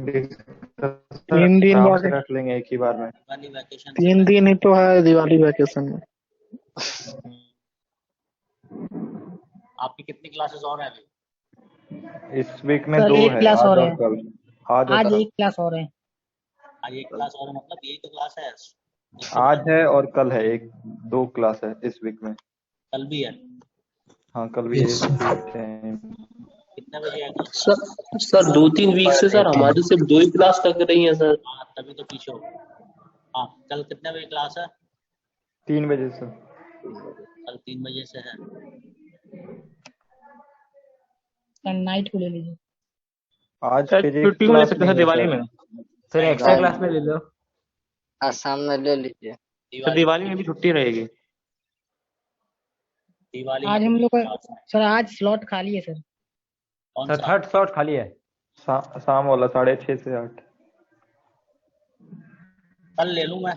तीन दिन आराम बाद से रख लेंगे एक ही बार में। दिवाली वैकेशन से 3 दिन ही तो है दिवाली वैकेशन में। आपकी कितनी क्लासेस और हैं अभी? इस वीक में सर 2 एक है, क्लास आज और और है, कल। आज और आज कल। एक क्लास और है। आज एक क्लास और है, मतलब यही तो क्लास है आज है और कल है, 2 क्लास है इस वीक में। कल भी है? हाँ, कल भी यस है। कितने बजे है कल सर। क्लास? सर 2-3 वीक से सर हमारी सिर्फ 2 ही क्लास लग रही है सर। हाँ तभी तो पीछे हो। हाँ कल कितने बजे क्लास है? 3 बजे से। कल 3 बजे से है। सर नाइट को ले लीजिए। आज सर फिजिक्स छुट्टी में ले क्लास सकते हैं नहीं सर है दिवाली सर। में। सर नहीं, एक्स्ट्रा क्लास में ले लो। आज शाम में ले लीजिए। सर दिवाली में भी छुट्टी रहेगी। दिवाली आज में हम लोग का क्लास है। सर आज स्लॉट खाली है सर। कौन सर सा? थर्ड स्लॉट खाली है। शाम वाला 6:30 से 8। कल ले लूँ मैं।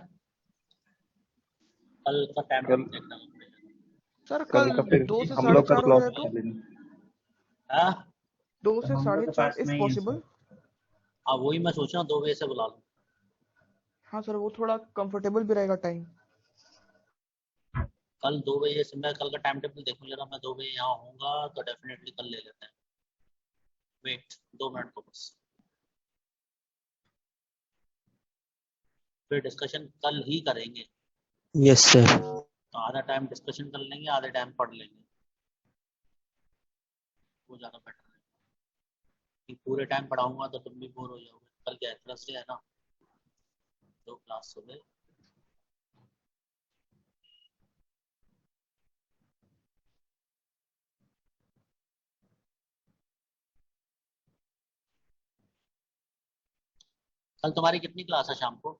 कल का टाइम कल देखना पड़ेगा। सर कल कल का फिर 2 से हम साढ़े लोग का 4 हो स्लॉट जाए तो ले लेंगे। हाँ 2 से साढ़े 4 इफ पॉसिबल। हाँ वही मैं सोच रहा हूँ 2 बजे से बुला लूँ। हाँ सर वो थोड़ा कंफर्टेबल भी रहेगा टाइम। कल 2 बजे से मैं कल का टाइम टेबल देखूँ जरा, मैं 2 बजे यहाँ होऊंगा तो डेफिनेटली कल ले लेते हैं। वेट 2 मिनट को बस, फिर डिस्कशन कल ही करेंगे। Yes sir. तो आधा टाइम डिस्कशन कर लेंगे, आधे टाइम पढ़ लेंगे, वो ज़्यादा बेटर है। कि पूरे टाइम पढ़ाऊंगा तो तुम भी बोर हो जाओगे। कल क्या है, थर्सडे है ना, 2 क्लास सुबह। कल तुम्हारी कितनी क्लास है शाम को?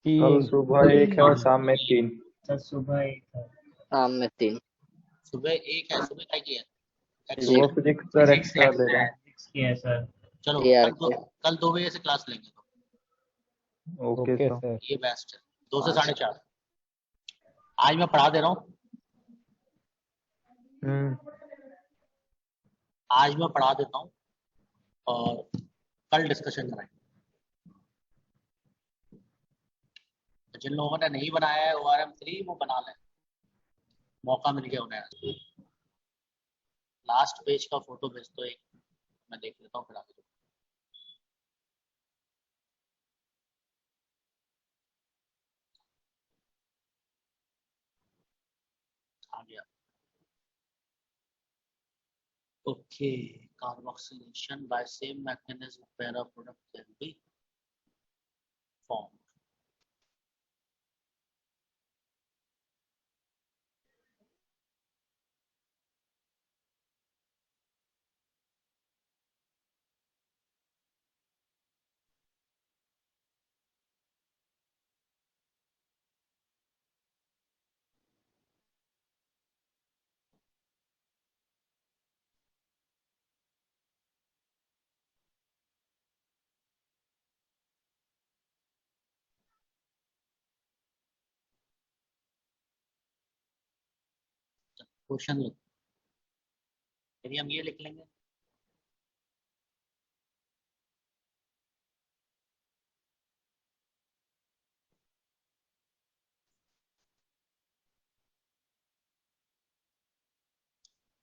कल सुबह 1 है और शाम में 3। शाम में 3। सुबह 1 है, सुबह क्या की है? सुबह फिजिक्स सर एक्स्ट्रा दे रहे हैं। चलो AR कल 2 बजे से क्लास लेंगे तो ओके सर। ये बेस्ट है। 2 से 4:30 आज मैं पढ़ा दे रहा हूँ। आज मैं पढ़ा देता हूँ और कल डिस्कशन कराएंगे। जिन लोगों ने नहीं बनाया है ORM 3 वो बना लें, मौका मिल गया उन्हें। लास्ट पेज का फोटो भेज दो एक, मैं देख लेता हूँ फिर आगे। आ गया। Okay, carboxylation by same mechanism para product can be formed. Question लिख, यदि हम ये लिख लेंगे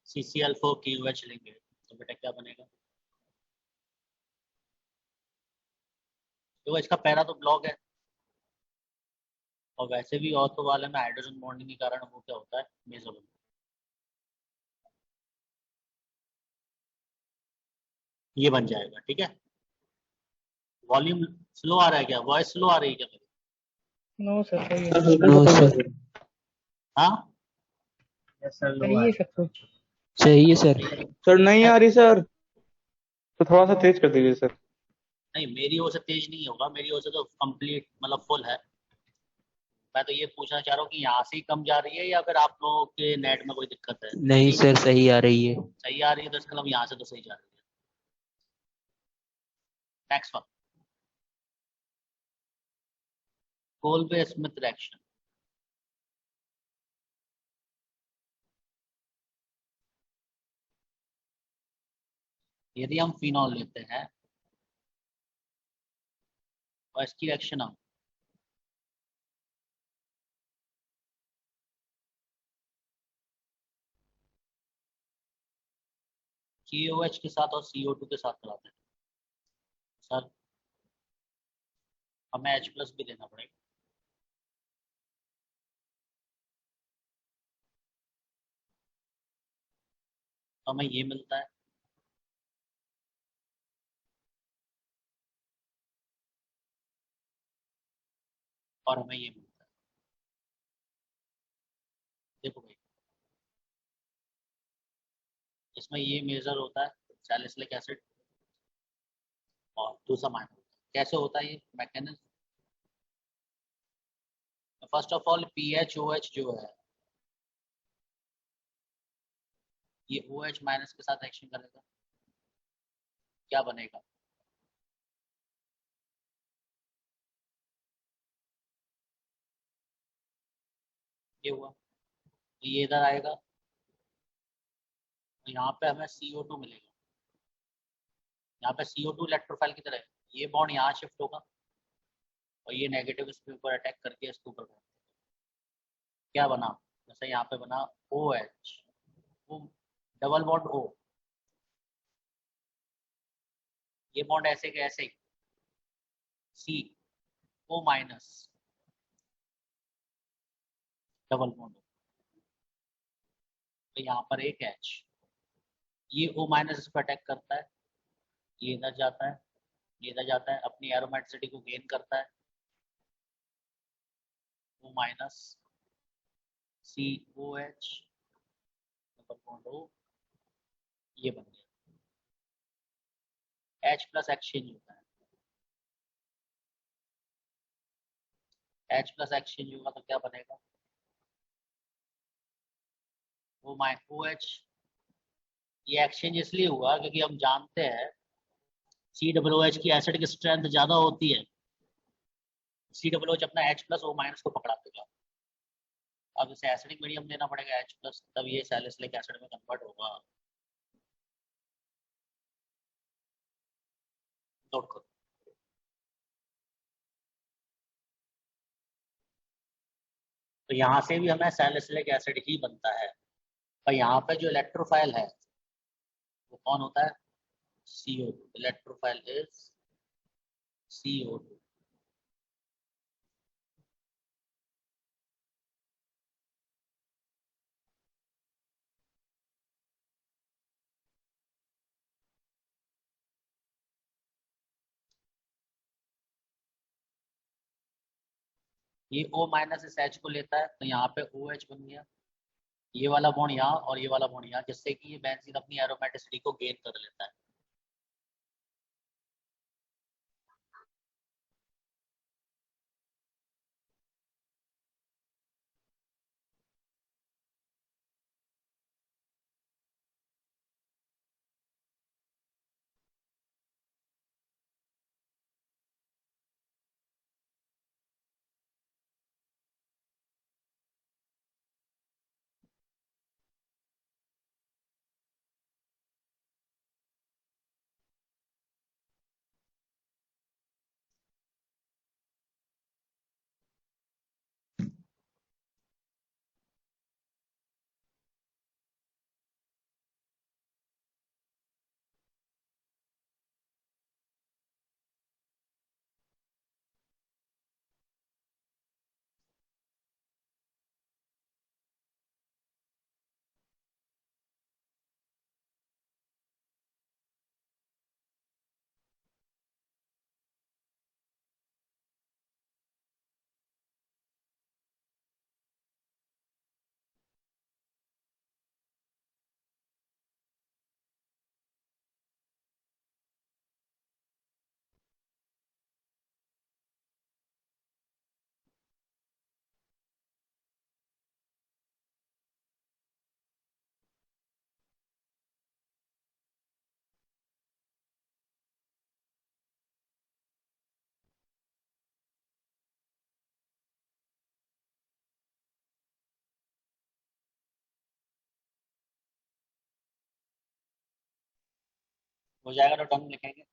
CCl4QH लेंगे तो बेटा क्या बनेगा? तो इसका पहला तो ब्लॉक है और वैसे भी ऑर्थो वाले में हाइड्रोजन बॉन्डिंग के कारण वो क्या होता है, मेसो बनता है। ये बन जाएगा, ठीक है। वॉल्यूम स्लो आ रहा है क्या? वॉइस स्लो आ रही है क्या मेरी? नो सर सही है। No sir. हाँ सही है सब कुछ। सही है सर। सर नहीं आ रही सर, तो थोड़ा सा तेज कर दीजिए सर। नहीं, मेरी ओर से तेज नहीं होगा, मेरी ओर से तो कंप्लीट मतलब फुल है। मैं तो ये पूछना चाह रहा हूँ कि यहाँ से ही कम जा रही है या फिर आप लोगों के नेट में कोई दिक्कत है? नहीं सर सही आ रही है। सही आ रही है तो इसका मतलब यहाँ से तो सही जा रही है। Next one, Kolbe Smith reaction. यदि हम फिनॉल लेते हैं और इसकी रिएक्शन हम KOH के साथ और CO2 के साथ कराते हैं सर, हमें H+ भी देना पड़ेगा। तो हमें ये मिलता है, और हमें ये मिलता है। देखो भाई, इसमें ये मेजर होता है सैलिसिलिक एसिड और दूसरा माइनर होता है। कैसे होता है ये mechanism? First of all PHOH जो है ये OH माइनस के साथ एक्शन करेगा, क्या बनेगा? ये हुआ, तो ये इधर आएगा, तो यहाँ पे हमें CO2 मिलेगा। यहाँ पे CO2 इलेक्ट्रोफाइल की तरह है, ये बॉन्ड यहाँ शिफ्ट होगा और ये नेगेटिव इसके ऊपर अटैक करके इसके ऊपर बॉन्ड, क्या बना? जैसे यहाँ पे बना OH, वो डबल बॉन्ड O, ये बॉन्ड ऐसे के ऐसे ही CO माइनस डबल बॉन्ड, तो यहाँ पर एक H, ये O माइनस इस पर अटैक करता है, ये इधर जाता है, ये इधर जाता है, अपनी एरोमेटिसिटी को गेन करता है, O minus COH double bond O, ये बन गया। H+ एक्सचेंज होता है, H+ एक्सचेंज होगा तो क्या बनेगा? OH, ये एक्सचेंज इसलिए हुआ क्योंकि हम जानते हैं COOH की एसिड की स्ट्रेंथ ज्यादा होती है, COOH अपना H+O- को पकड़ा देगा। अब इसे एसिडिक मीडियम देना पड़ेगा H+, तब ये सैलिसिलिक एसिड में कन्वर्ट होगा। नोट करो। तो यहाँ से भी हमें सैलिसिलिक एसिड ही बनता है, और यहाँ पे जो इलेक्ट्रोफाइल है वो कौन होता है? CO2। Electrophile is CO2। ये O माइनस इस H को लेता है, तो यहाँ पे OH बन गया, ये वाला बॉन्ड यहाँ और ये वाला बॉन्ड यहाँ, जिससे कि ये बेंजीन अपनी एरोमेटिसिटी को गेन कर लेता है। हो जाएगा तो डन लिखेंगे।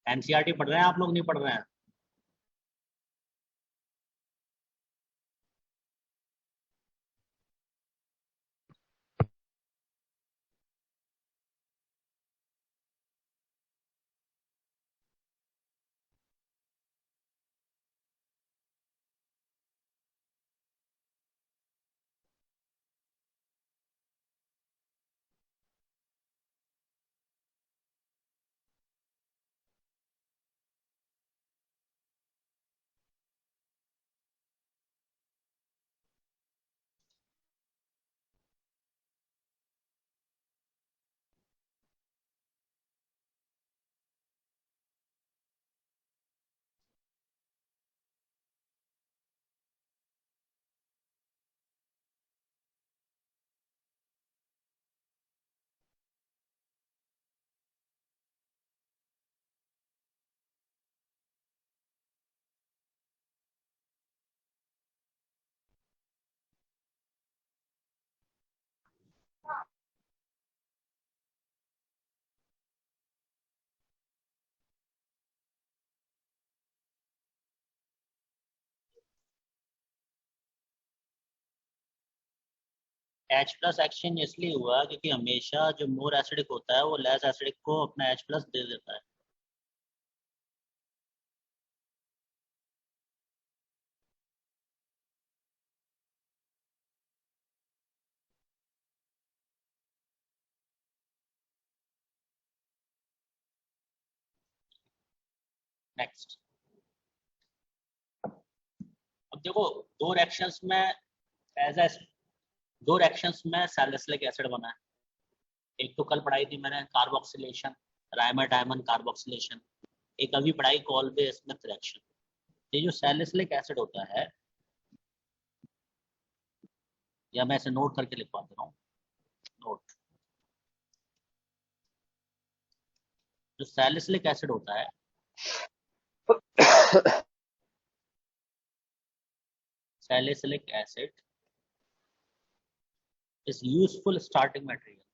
एनसीईआरटी पढ़ रहे हैं आप लोग, नहीं पढ़ रहे हैं? H प्लस एक्सचेंज इसलिए हुआ क्योंकि हमेशा जो मोर एसिडिक होता है वो लेस एसिडिक को अपना H प्लस दे देता है। नेक्स्ट, अब देखो दो रिएक्शंस में एज ए दो रिएक्शंस में सैलिसिलिक एसिड बना है। एक तो कल पढ़ाई थी मैंने कार्बोक्सिलेशन, राइमर डायमंड कार्बोक्सिलेशन। एक अभी पढ़ाई कॉल्बे स्मिथ रिएक्शन। ये जो सैलिसिलिक एसिड होता है, या मैं इसे नोट करके लिखवा दे रहा हूँ, नोट। जो सैलिसिलिक एसिड होता है salicylic acid is useful starting material.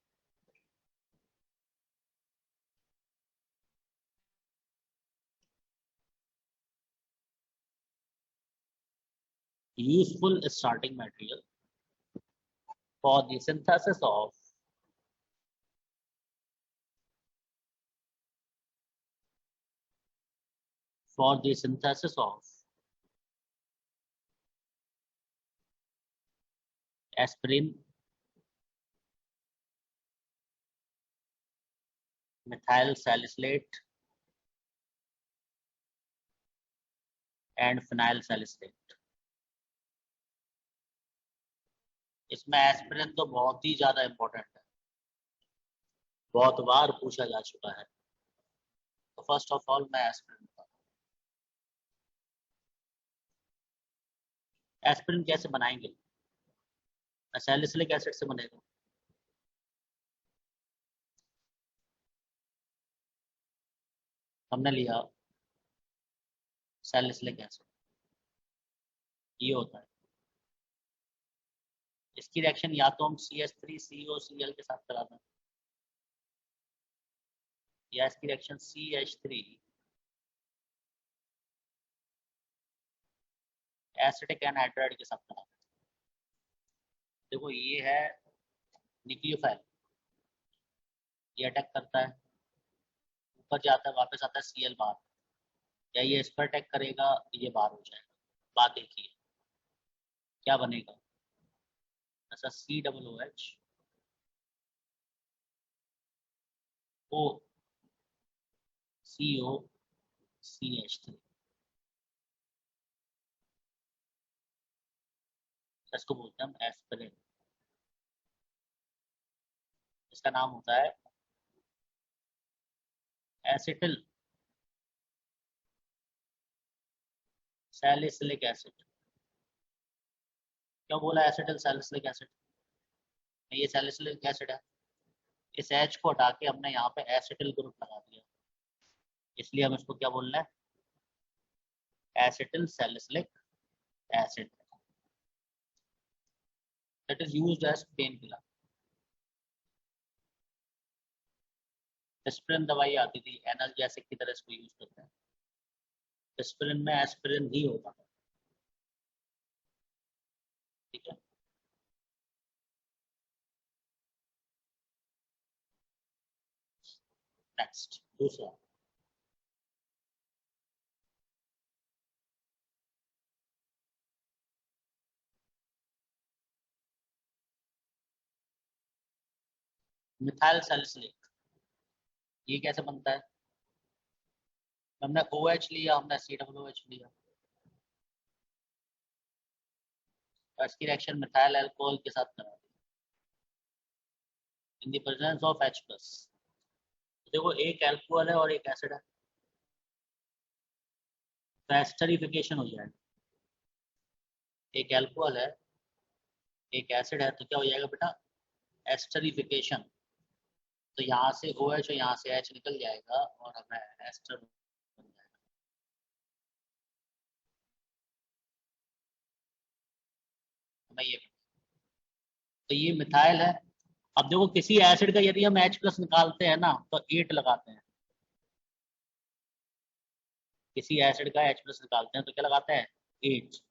Useful starting material for the synthesis of aspirin, methyl salicylate and phenyl salicylate. इसमें एस्पिरिन तो बहुत ही ज्यादा इंपॉर्टेंट है, बहुत बार पूछा जा चुका है। तो फर्स्ट ऑफ ऑल मैं एस्पिरिन का, एस्पिरिन कैसे बनाएंगे? सैलिसिलिक एसिड से बनेगा। हमने लिया सैलिसिलिक एसिड, ये होता है। इसकी रिएक्शन या तो हम CH3COCl के साथ कराते हैं, या इसकी रिएक्शन CH3 एसिटिक एनहाइड्राइड के साथ कराते हैं। देखो ये है न्यूक्लियोफाइल, ये अटैक करता है, ऊपर जाता है, वापस आता है Cl बाहर, या ये इस पर अटैक करेगा, ये बाहर हो जाएगा। बात देखिए क्या बनेगा, ऐसा COOH O COCH3, इसको बोलते हैं हम एस्पिरिन। इसका नाम होता है एसिटिल सैलिसिलिक एसिड। क्यों बोला एसिटिल सैलिसिलिक एसिड? ये सैलिसिलिक एसिड है, इस H को हटा के हमने यहाँ पे एसिटिल ग्रुप लगा दिया, इसलिए हम इसको क्या बोल रहे हैं? Acetyl salicylic acid. That is used as pain killer. Aspirin दवाई आती थी एनाल्जेसिक की तरह, इसको यूज करते हैं। एस्पिरिन में एस्पिरिन ही होता है, ठीक है। नेक्स्ट दूसरा, मिथाइल सैलिसिलेट। ये कैसे बनता है? हमने OH लिया, हमने COOH लिया, और इसकी रिएक्शन मिथाइल अल्कोहल के साथ करा दी in the presence of H+। देखो एक अल्कोहल है और एक एसिड है, तो एस्टरिफिकेशन हो जाएगा। एक अल्कोहल है, एक एसिड है, तो क्या हो जाएगा बेटा? एस्टरिफिकेशन। तो यहाँ से OH और यहाँ से H निकल जाएगा और हमें एस्टर बन जाएगा। हमें ये, तो ये मिथाइल है। अब देखो किसी एसिड का यदि हम H+ निकालते हैं ना, तो 8 लगाते हैं। किसी एसिड का H+ निकालते हैं तो क्या लगाते हैं? 8।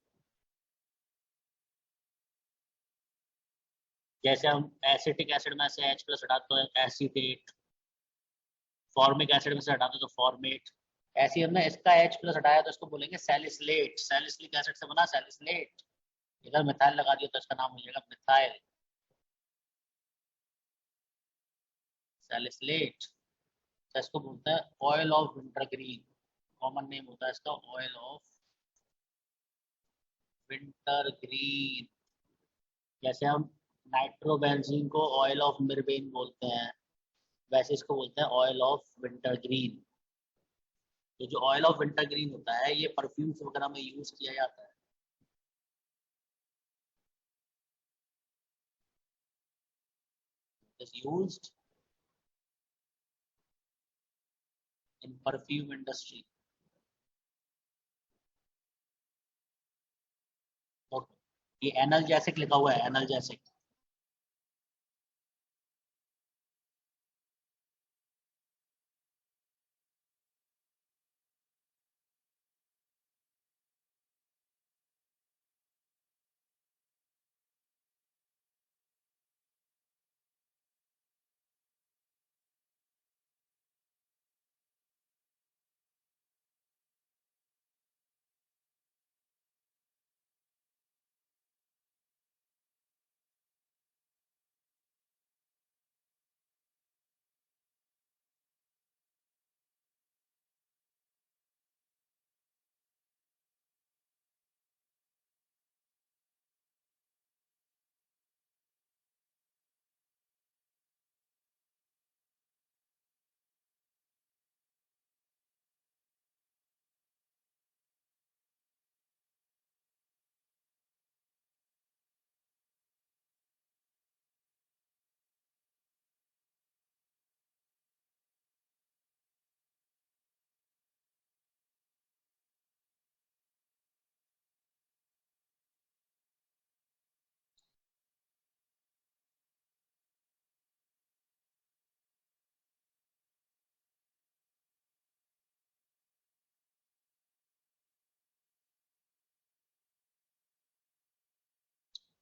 जैसे हम एसिटिक एसिड में से H+ हटाते हैं एसीटेट, फॉर्मिक एसिड में से हटाते तो फॉर्मेट। ऐसे ही हमने इसका H+ हटाया तो इसको बोलेंगे सैलिसिलेट। सैलिसिलिक एसिड से बना सैलिसिलेट। इधर मिथाइल लगा दिया तो इसका नाम हो जाएगा मिथाइल सैलिसिलेट। तो इसको बोलते हैं oil of wintergreen. Common name होता है इसका ऑयल ऑफ विंटरग्रीन। जैसे हम नाइट्रोबेंजीन को ऑयल ऑफ मिरबेन बोलते हैं, वैसे इसको बोलते हैं ऑयल ऑफ विंटरग्रीन। तो जो ऑयल ऑफ विंटरग्रीन होता है ये परफ्यूम्स वगैरह में यूज किया जाता है। It is used in perfume industry. ये एनाल्जेसिक लिखा हुआ है, एनाल्जेसिक।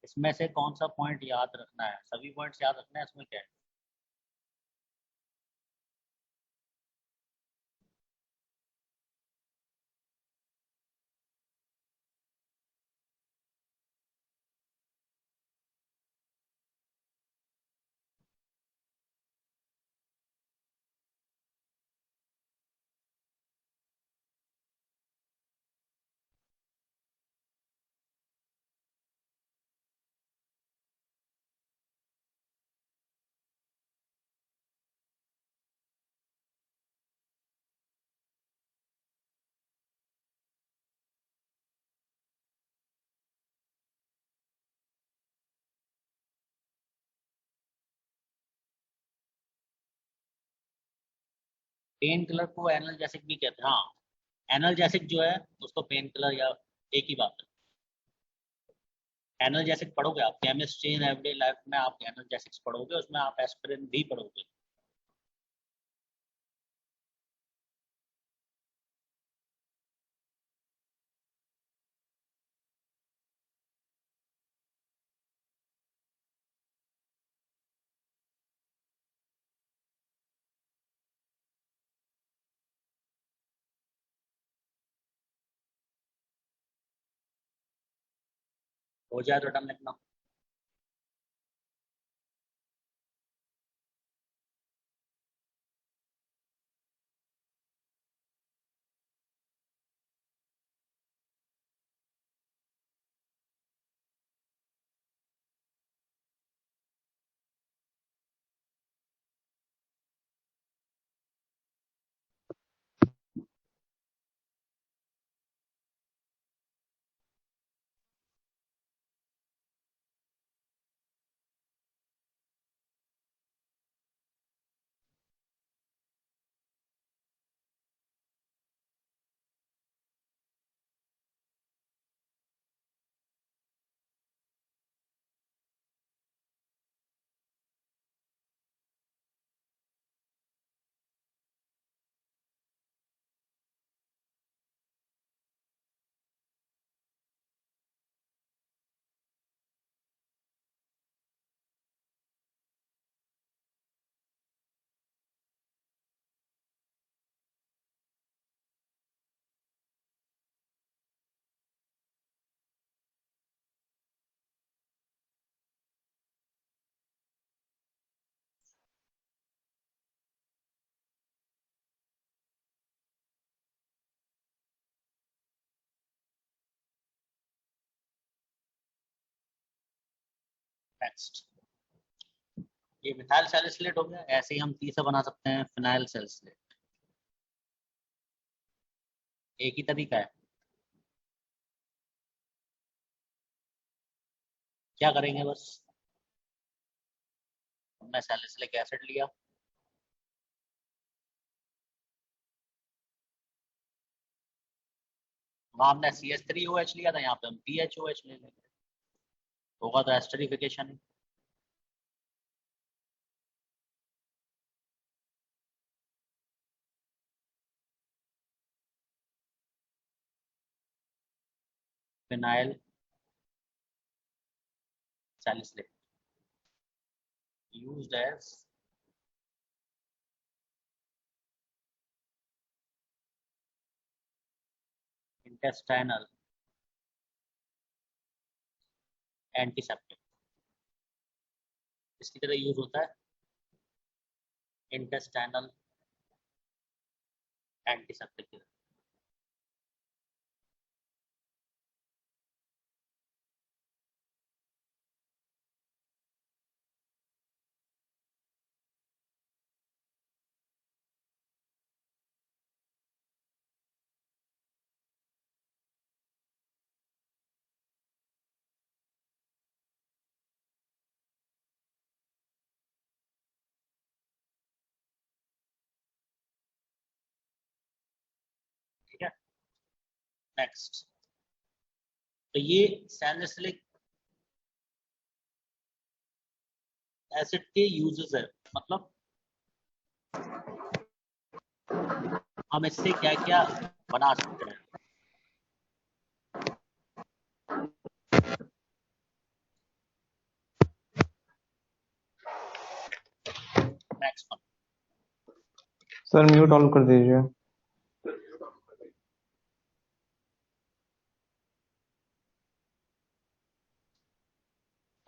इसमें से कौन सा पॉइंट याद रखना है? सभी पॉइंट्स याद रखना है। इसमें क्या है? पेन किलर को एनाल्जेसिक भी कहते हैं। हाँ, एनाल्जेसिक जो है उसको पेन किलर या एक ही बात है। एनाल्जेसिक पढ़ोगे आप केमिस्ट्री इन एवरीडे लाइफ में, आप एनाल्जेसिक्स पढ़ोगे, उसमें आप एस्पिरिन भी पढ़ोगे। हो जाए तो डन लिखना। नेक्स्ट, ये मिथाइल सैलिसिलेट हो गया। ऐसे ही हम तीसरा बना सकते हैं फिनाइल सैलिसिलेट। एक ही तरीका है। क्या करेंगे, बस हमने सैलिसिलिक एसिड लिया, वहां हमने CH3OH लिया था, यहाँ पे हम PHOH ले लेंगे, होगा तो esterification. Phenyl salicylate used as intestinal antiseptic. इसकी तरह यूज होता है इंटेस्टाइनल एंटीसेप्टिक की तरह। ठीक है, नेक्स्ट। तो ये सैलिसिलिक एसिड के यूजेस है, मतलब हम इससे क्या क्या बना सकते हैं। Next one, sir mute on कर दीजिए।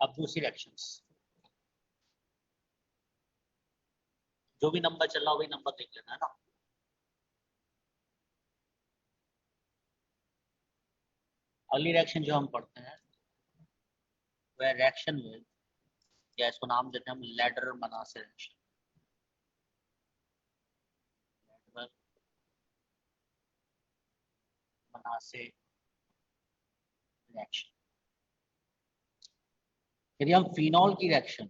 अब दूसरी रिएक्शंस, जो भी नंबर चल रहा हो वही नंबर देख लेना है ना। अगली रिएक्शन जो हम पढ़ते हैं वह रिएक्शन विद, या इसको नाम देते हैं हम लैडर मनासे रिएक्शन। Ladder मनासे reaction. यदि हम फिनॉल की रिएक्शन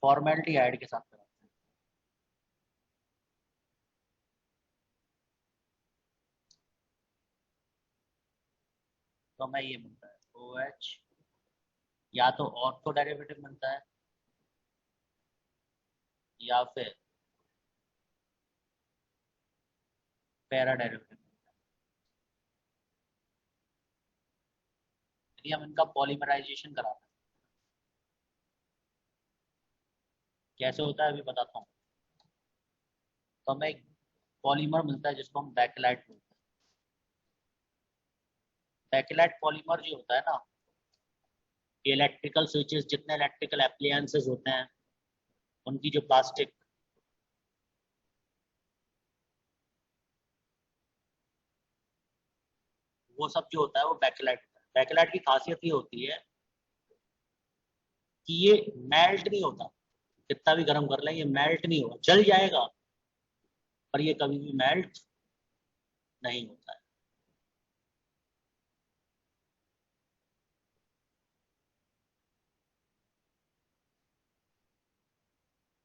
फॉर्मेल्डिहाइड के साथ कराते हैं, तो हमें ये मिलता है OH, या तो ऑर्थो डेरिवेटिव मिलता है या फिर पैरा डेरिवेटिव। यदि हम इनका पॉलीमराइजेशन कराते हैं, कैसे होता है अभी बताता हूँ। तो हमें एक पॉलीमर मिलता है जिसको हम बैकेलाइट बोलते हैं। बैकेलाइट पॉलीमर जो होता है ना, इलेक्ट्रिकल स्विचेस, जितने इलेक्ट्रिकल एप्लायंसेस होते हैं उनकी जो प्लास्टिक, वो सब जो होता है वो बैकेलाइट होता है। बैकेलाइट की खासियत ये होती है कि ये मेल्ट नहीं होता, कितना भी गर्म कर लें ये मेल्ट नहीं होगा, जल जाएगा पर ये कभी भी मेल्ट नहीं होता है।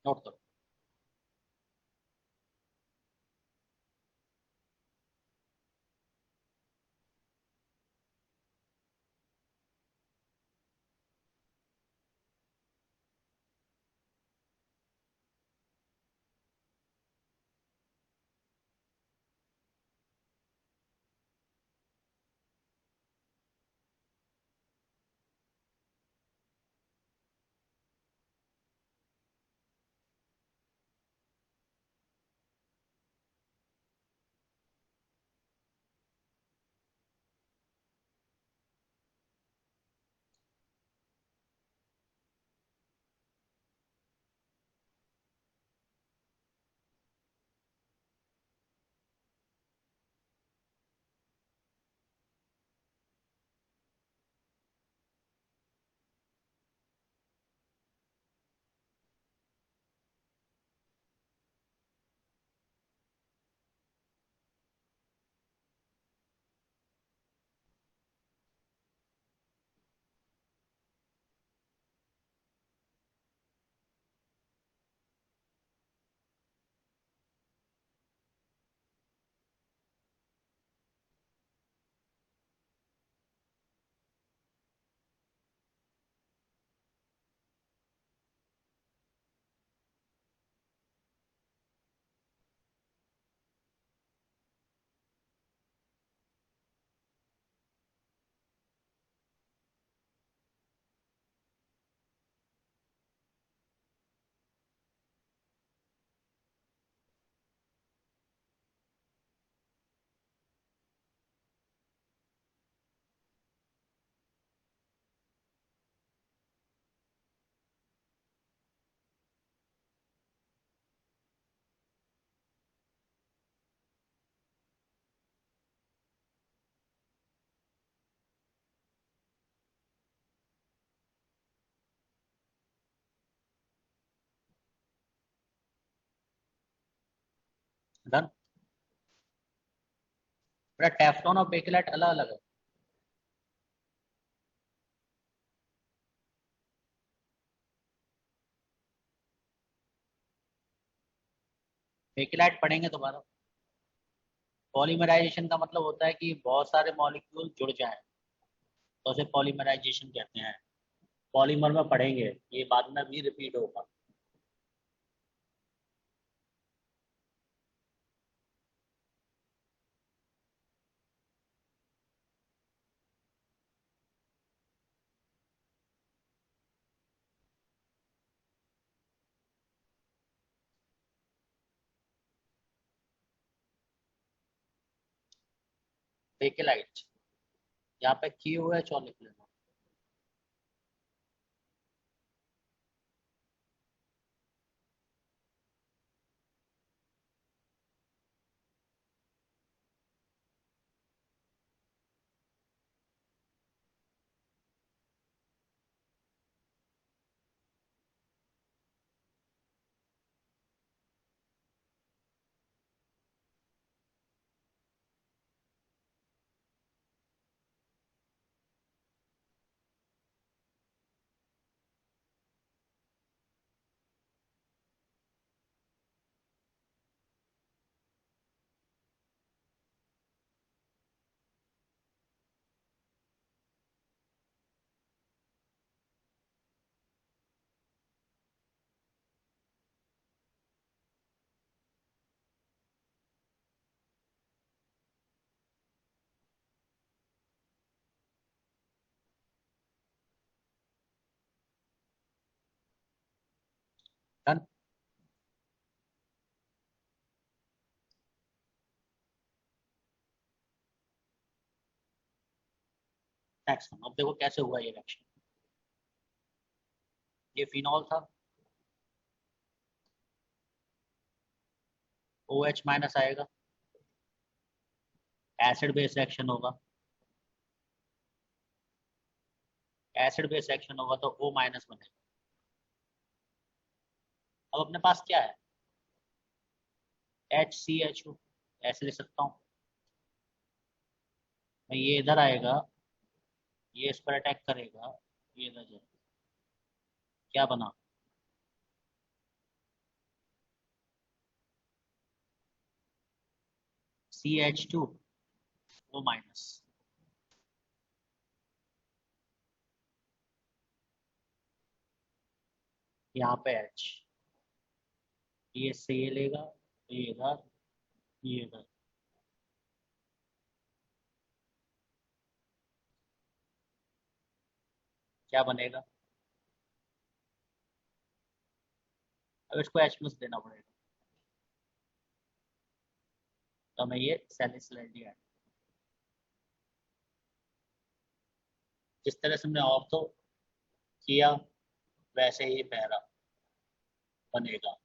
नोट करो। डन। बेटा टेफ्लॉन और बेकेलाइट अलग अलग है। बेकेलाइट पढ़ेंगे दोबारा। पॉलीमराइजेशन का मतलब होता है कि बहुत सारे मॉलिक्यूल जुड़ जाएं, तो उसे पॉलीमराइजेशन कहते हैं। पॉलीमर में पढ़ेंगे, ये बाद में भी रिपीट होगा। बेकेलाइट, यहाँ पे KOH और लिख लेना। डन। नेक्स्ट अब देखो कैसे हुआ ये रिएक्शन। ये फिनॉल था, OH माइनस आएगा, एसिड बेस रिएक्शन होगा, एसिड बेस रिएक्शन होगा तो O माइनस बनेगा। अब अपने पास क्या है, HCHO, ऐसे लिख सकता हूँ मैं। ये इधर आएगा, ये इस पर अटैक करेगा, ये इधर जाएगा, क्या बना, CH2O माइनस। यहाँ पे H, ये इससे ये लेगा, ये इधर, ये इधर, क्या बनेगा। अब इसको H प्लस देना पड़ेगा, तो हमें ये सैलिसिलाइड, जिस तरह से हमने ऑर्थो किया वैसे ही पैरा बनेगा।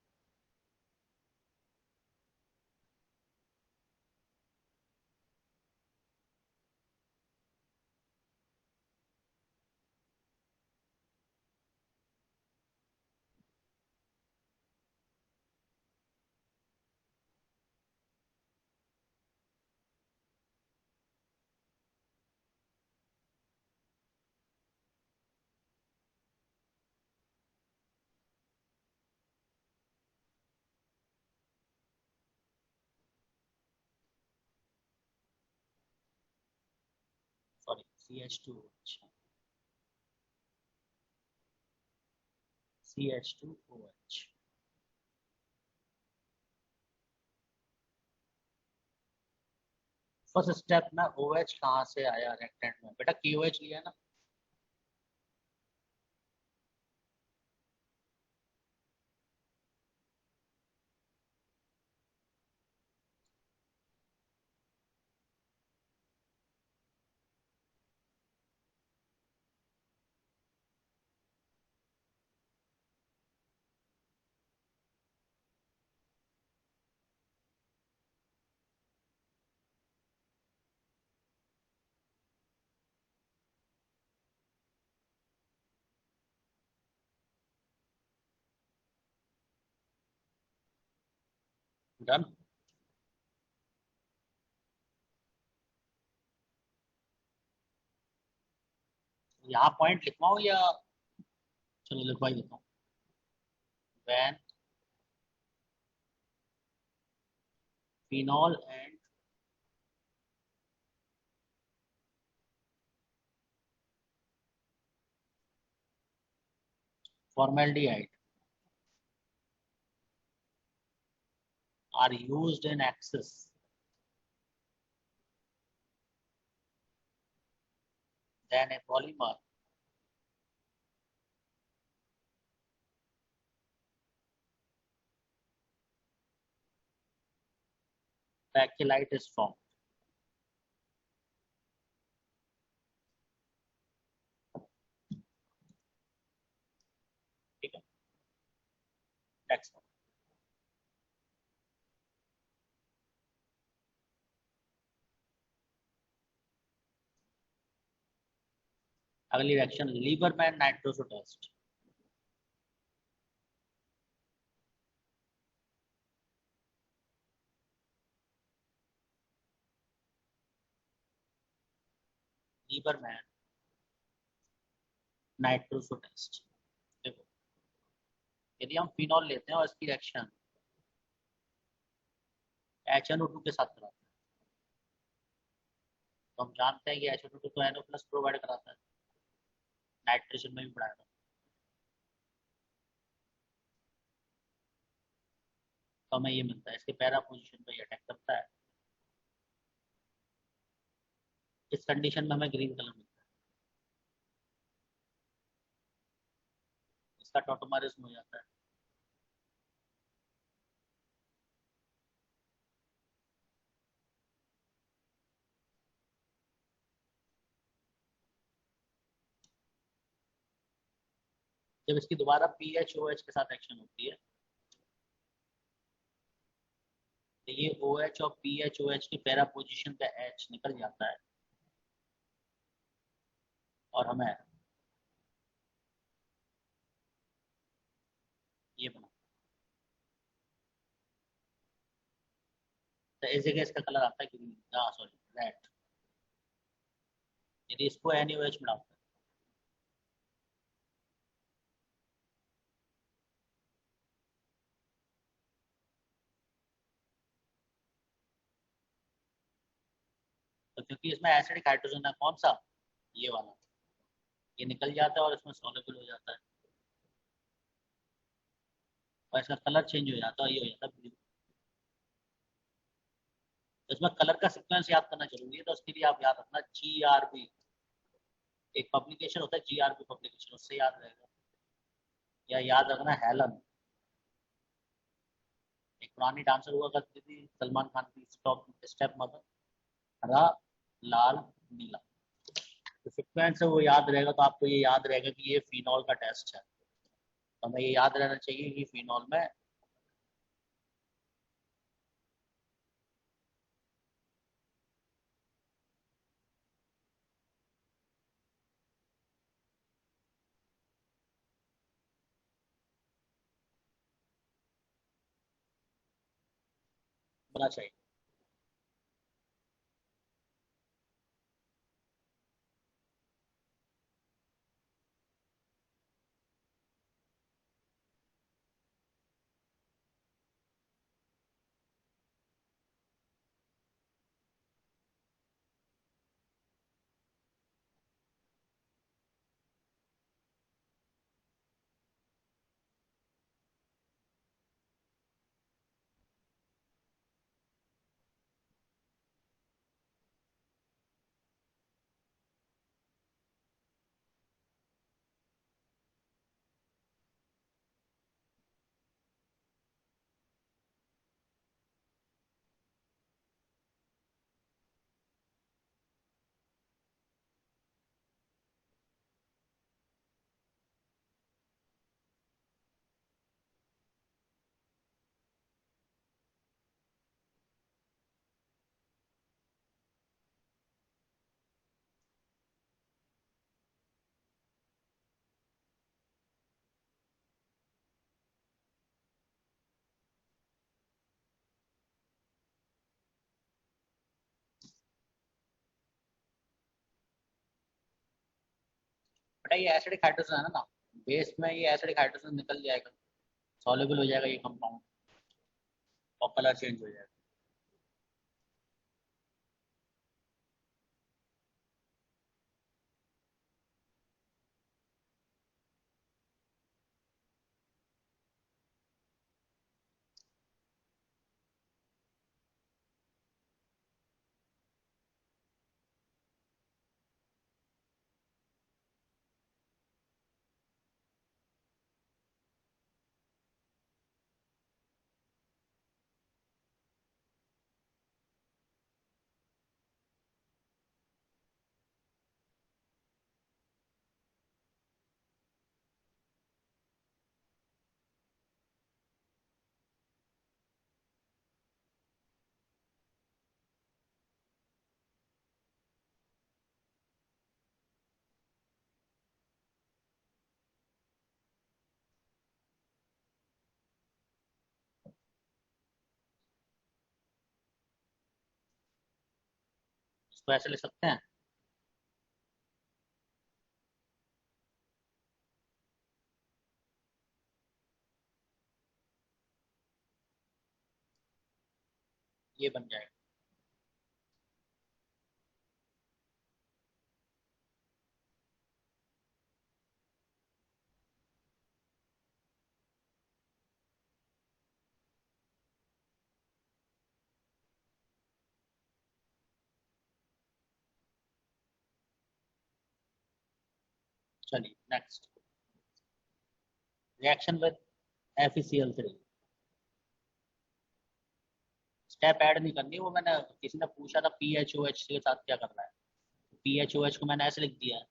Sorry, CH2OH, CH2OH। First step में OH कहाँ से आया रेक्टेंट में, बेटा KOH लिया ना। डन। यहाँ पॉइंट लिखवाऊँ या चलो लिखवा ही देता हूँ। when phenol and formaldehyde are used in excess, then a polymer bakelite is formed. ठीक है, नेक्स्ट अगली reaction, Liebermann nitroso test. Liebermann nitroso test. देखो, यदि हम फिनॉल लेते हैं और इसकी रिएक्शन HNO2 के साथ कराते हैं, तो हम जानते हैं कि HNO2 तो NO प्लस प्रोवाइड कराता है, नाइट्रेशन में भी बढ़ाएगा, तो हमें ये मिलता है, इसके पैरा पोजीशन पे ये अटैक करता है। इस कंडीशन में हमें ग्रीन कलर मिलता है, इसका टॉटोमरिज्म हो जाता है, जब इसकी दोबारा PHOH के साथ एक्शन होती है तो ये OH और PHOH की पैरा पोजीशन का H निकल जाता है और हमें ये बना, तो इस जगह इसका कलर आता है ग्रीन, सॉरी रेड। यदि इसको NaOH में डालते हैं तो क्योंकि इसमें एसिडिक हाइड्रोजन है, कौन सा, ये वाला, ये निकल जाता है और इसमें सॉल्युबल हो जाता है और इसका कलर चेंज हो जाता है, ये हो जाता है ब्लू। तो इसमें कलर का सीक्वेंस याद करना जरूरी है, तो उसके लिए आप याद रखना GRB, एक पब्लिकेशन होता है GRB पब्लिकेशन, उससे याद रहेगा। या याद रखना हेलन, एक पुरानी डांसर हुआ करती थी सलमान खान की स्टेप मदर, हरा लाल नीला, तो सीक्वेंस है वो याद रहेगा। तो आपको ये याद रहेगा कि ये फिनॉल का टेस्ट है, तो हमें ये याद रहना चाहिए कि फिनॉल में होना चाहिए। बेटा ये एसिडिक हाइड्रोजन है ना, बेस में ये एसिडिक हाइड्रोजन निकल जाएगा, सॉल्युबल हो जाएगा ये कंपाउंड और कलर चेंज हो जाएगा। इसको ऐसे लिख सकते हैं, ये बन जाएगा। चलिए next, reaction with FeCl3। Step add नहीं करनी, वो मैंने किसी ने पूछा था PHOH के साथ क्या करना है, PHOH को मैंने ऐसे लिख दिया है।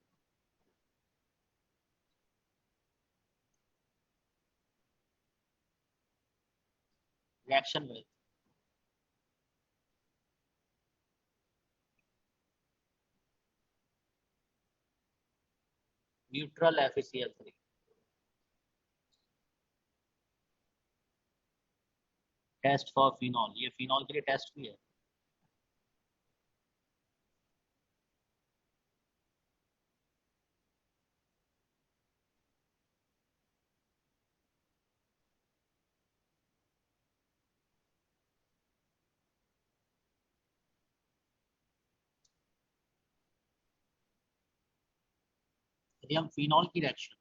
Reaction with neutral FeCl3। Test for phenol, ये फिनॉल के लिए टेस्ट भी है। यदि हम फिनॉल की रिएक्शन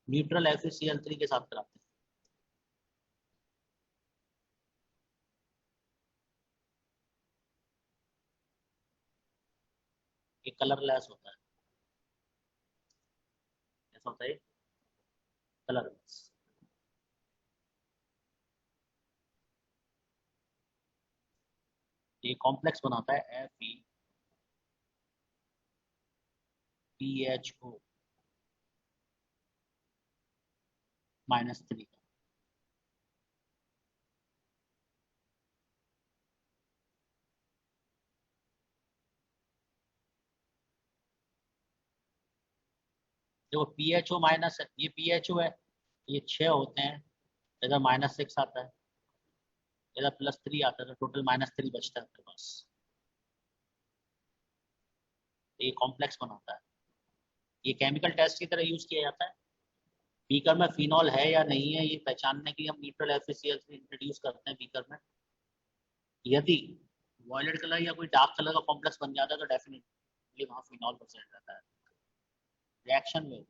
न्यूट्रल FeCl3 के साथ कराते हैं, ये कलरलेस होता है। ऐसा होता है कलरलेस। ये कॉम्प्लेक्स बनाता है FePHO -3 का। देखो PHO माइनस, ये PHO है, ये 6 होते हैं, इधर -6 आता है, इधर +3 आता है, तो टोटल -3 बचता है आपके पास। ये कॉम्प्लेक्स बनाता है। ये केमिकल टेस्ट की तरह यूज किया जाता है। बीकर में फिनॉल है या नहीं है ये पहचानने के लिए हम न्यूट्रल FeCl3 इंट्रोड्यूस करते हैं बीकर में। यदि वॉयलेट कलर या कोई डार्क कलर का कॉम्प्लेक्स बन जाता है तो डेफिनेटली वहाँ फिनॉल प्रेजेंट रहता है। रिएक्शन में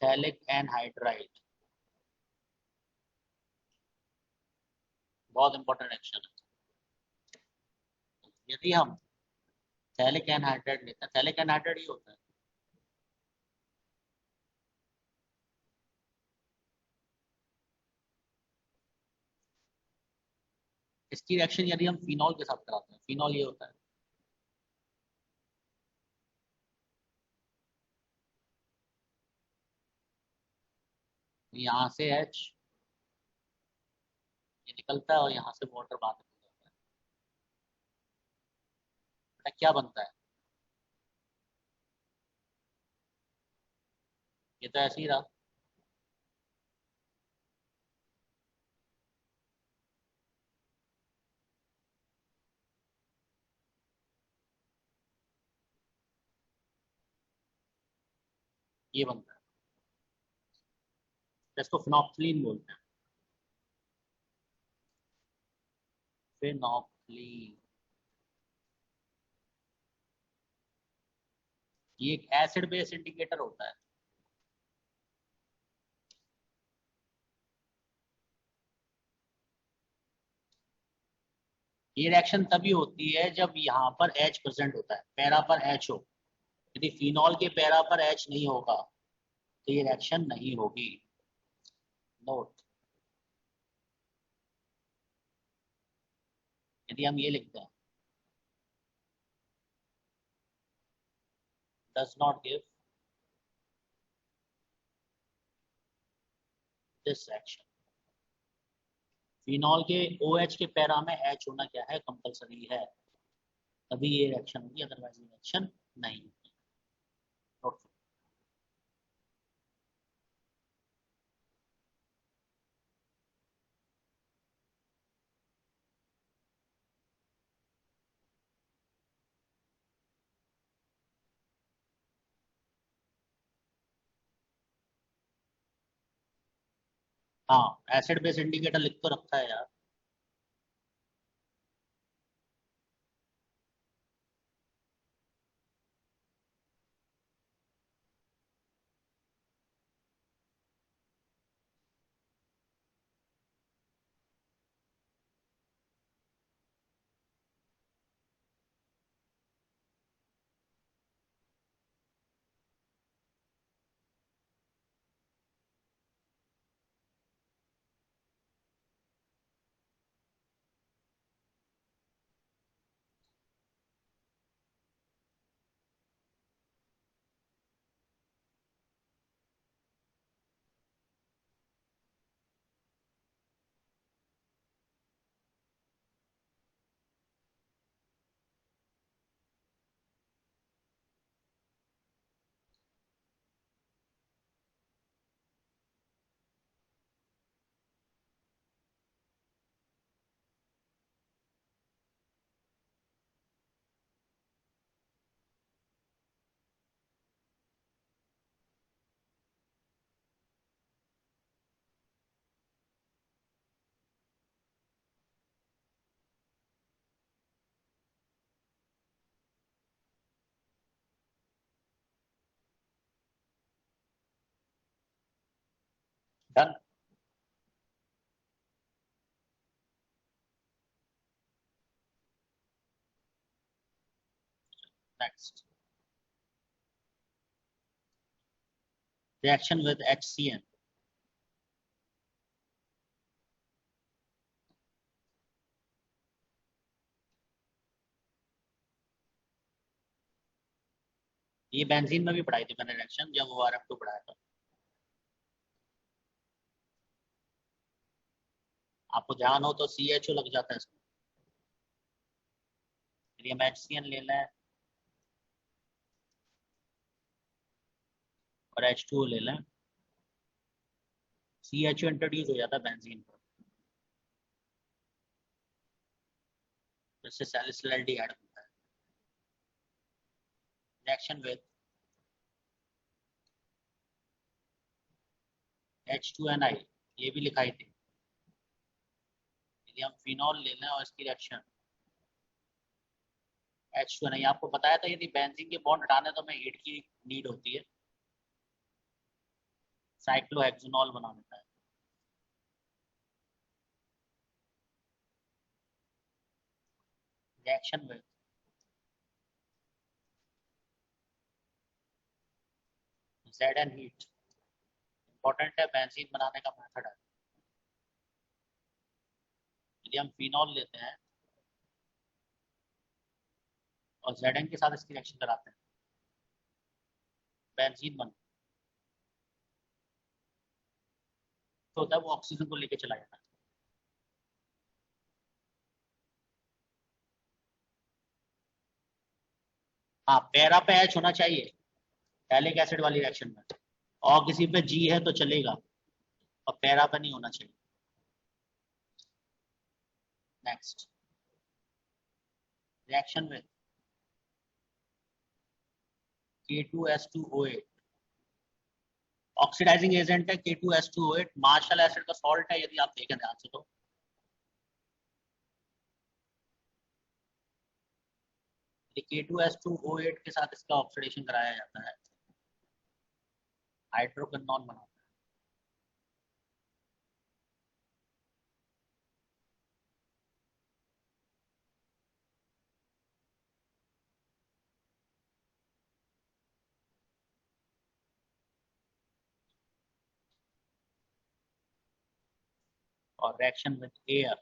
थैलिक एनहाइड्राइड, बहुत इंपॉर्टेंट रिएक्शन है। यदि हम थैलिक एनहाइड्राइड लेते हैं, थैलिक एनहाइड्राइड ही होता है, इसकी रिएक्शन यदि हम फिनॉल के साथ कराते हैं, फिनॉल ये होता है, यहाँ से H ये निकलता है और यहाँ से वाटर बाहर निकल जाता है। बेटा क्या बनता है? ये तो ऐसे ही रहा। ये बनता है, इसको फिनॉक्सिलीन बोलते हैं। फिनॉक्सिलीन ये एक एसिड बेस इंडिकेटर होता है। ये रिएक्शन तभी होती है जब यहाँ पर H प्रेजेंट होता है, पैरा पर H हो। यदि फिनॉल के पैरा पर H नहीं होगा तो ये रिएक्शन नहीं होगी। नोट, यदि हम ये लिखते हैं does not give this reaction, phenol के OH के पैरा में H होना क्या है, कंपलसरी है, तभी ये रिएक्शन होगी, अदरवाइज ये रिएक्शन नहीं होगी। नोट, हाँ एसिड बेस इंडिकेटर लिख तो रखा है यार। Done. Next, reaction with HCN. ये बेंजीन में भी पढ़ाई थी मैंने रिएक्शन, जब ORF2 पढ़ाया था। आपको ध्यान हो तो CHO लग जाता है इसमें। यदि हम HCN ले लें और H2O ले लें, CHO इंट्रोड्यूस हो जाता है बेंजीन पर, जिससे सैलिसिलैरिटी ऐड होता है। रिएक्शन विद H2NI, ये भी लिखाई थी। यदि हम फिनॉल ले लें और इसकी रिएक्शन H2NI, आपको बताया था यदि बेंजीन के बॉन्ड हटाने तो हमें हीट की नीड होती है, साइक्लोहेक्सोनॉल बना देता है। Reaction with ZN heat, important है बेंजीन बनाने का मेथड है। यदि हम फिनॉल लेते हैं और ZN के साथ इसकी रिएक्शन कराते हैं, बेंजीन बनता तो होता है वो ऑक्सीजन को लेके चला जाता है। हाँ, पैरा पे H होना चाहिए पैलिक एसिड वाली रिएक्शन में, और किसी पे G है तो चलेगा, और पैरा पे नहीं होना चाहिए। Next, reaction with K2S2O8, oxidising agent है K2S2O8, मार्शल एसिड का सॉल्ट है, यदि आप देखें ध्यान से तो। K2S2O8 के साथ इसका ऑक्सीडेशन कराया जाता है, हाइड्रोक्विनोन बनाता है। और रिएक्शन विद एयर,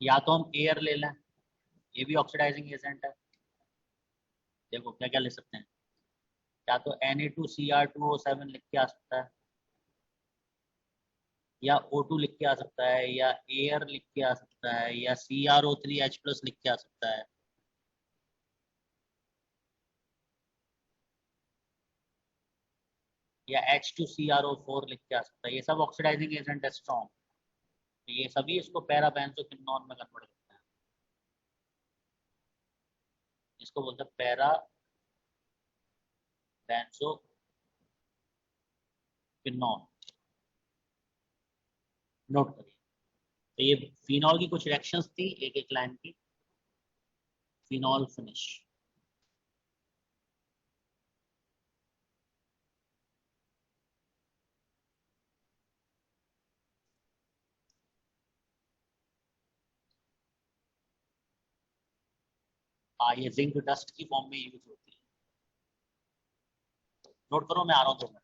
या तो हम एयर ले लें, ये भी ऑक्सीडाइजिंग एजेंट है। देखो क्या क्या ले सकते हैं, या तो Na2Cr2O7 लिख के आ सकता है, या O2 लिख के आ सकता है, या एयर लिख के आ सकता है, या CrO3H+ लिख के आ सकता है। या H2CrO4 लिख के आ सकता है। ये सब ऑक्सीडाइजिंग एजेंट है स्ट्रॉन्ग, तो ये सभी इसको पैरा बेंजोक्विनोन में कन्वर्ट करते हैं। इसको बोलते हैं पैरा बेंजोक्विनोन। नोट करिए। तो ये फिनॉल की कुछ रिएक्शंस थी एक एक लाइन की। फिनॉल फिनिश, हाँ ये जिंक डस्ट की फॉर्म में यूज होती है। नोट करो, मैं आ रहा हूँ 2 मिनट।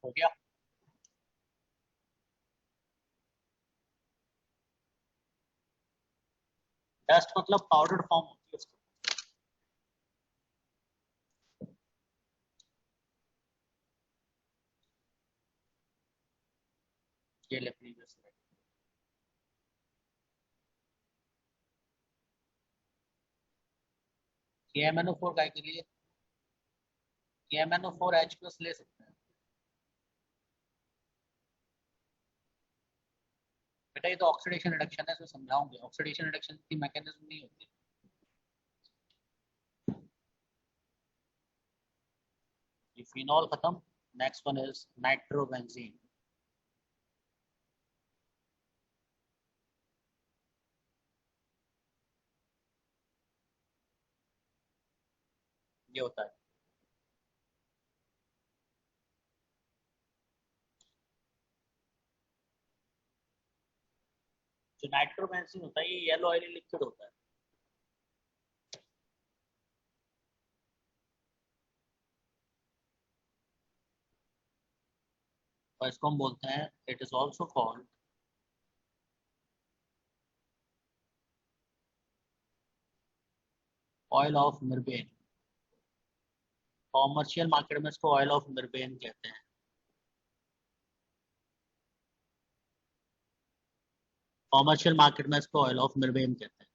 हो गया। डस्ट मतलब पाउडर फॉर्म होती है उसकी। ये ले प्रीवियस KMnO4 काय के लिए KMnO4 H+ ले सकते हैं बेटा। ये तो ऑक्सीडेशन रिडक्शन है, इसमें समझाऊंगे। ऑक्सीडेशन रिडक्शन की मैकेनिज्म नहीं होती। ये फिनॉल खत्म। Next one is nitrobenzene. ये होता है जो नाइट्रोबेंजीन होता है, ये येलो ऑयली लिक्विड होता है। और इसको हम बोलते हैं, it is also called oil of mirbane. Commercial market में इसको ऑयल ऑफ मिर्बेन कहते हैं। कॉमर्शियल मार्केट में इसको ऑयल ऑफ मिर्बेन कहते हैं।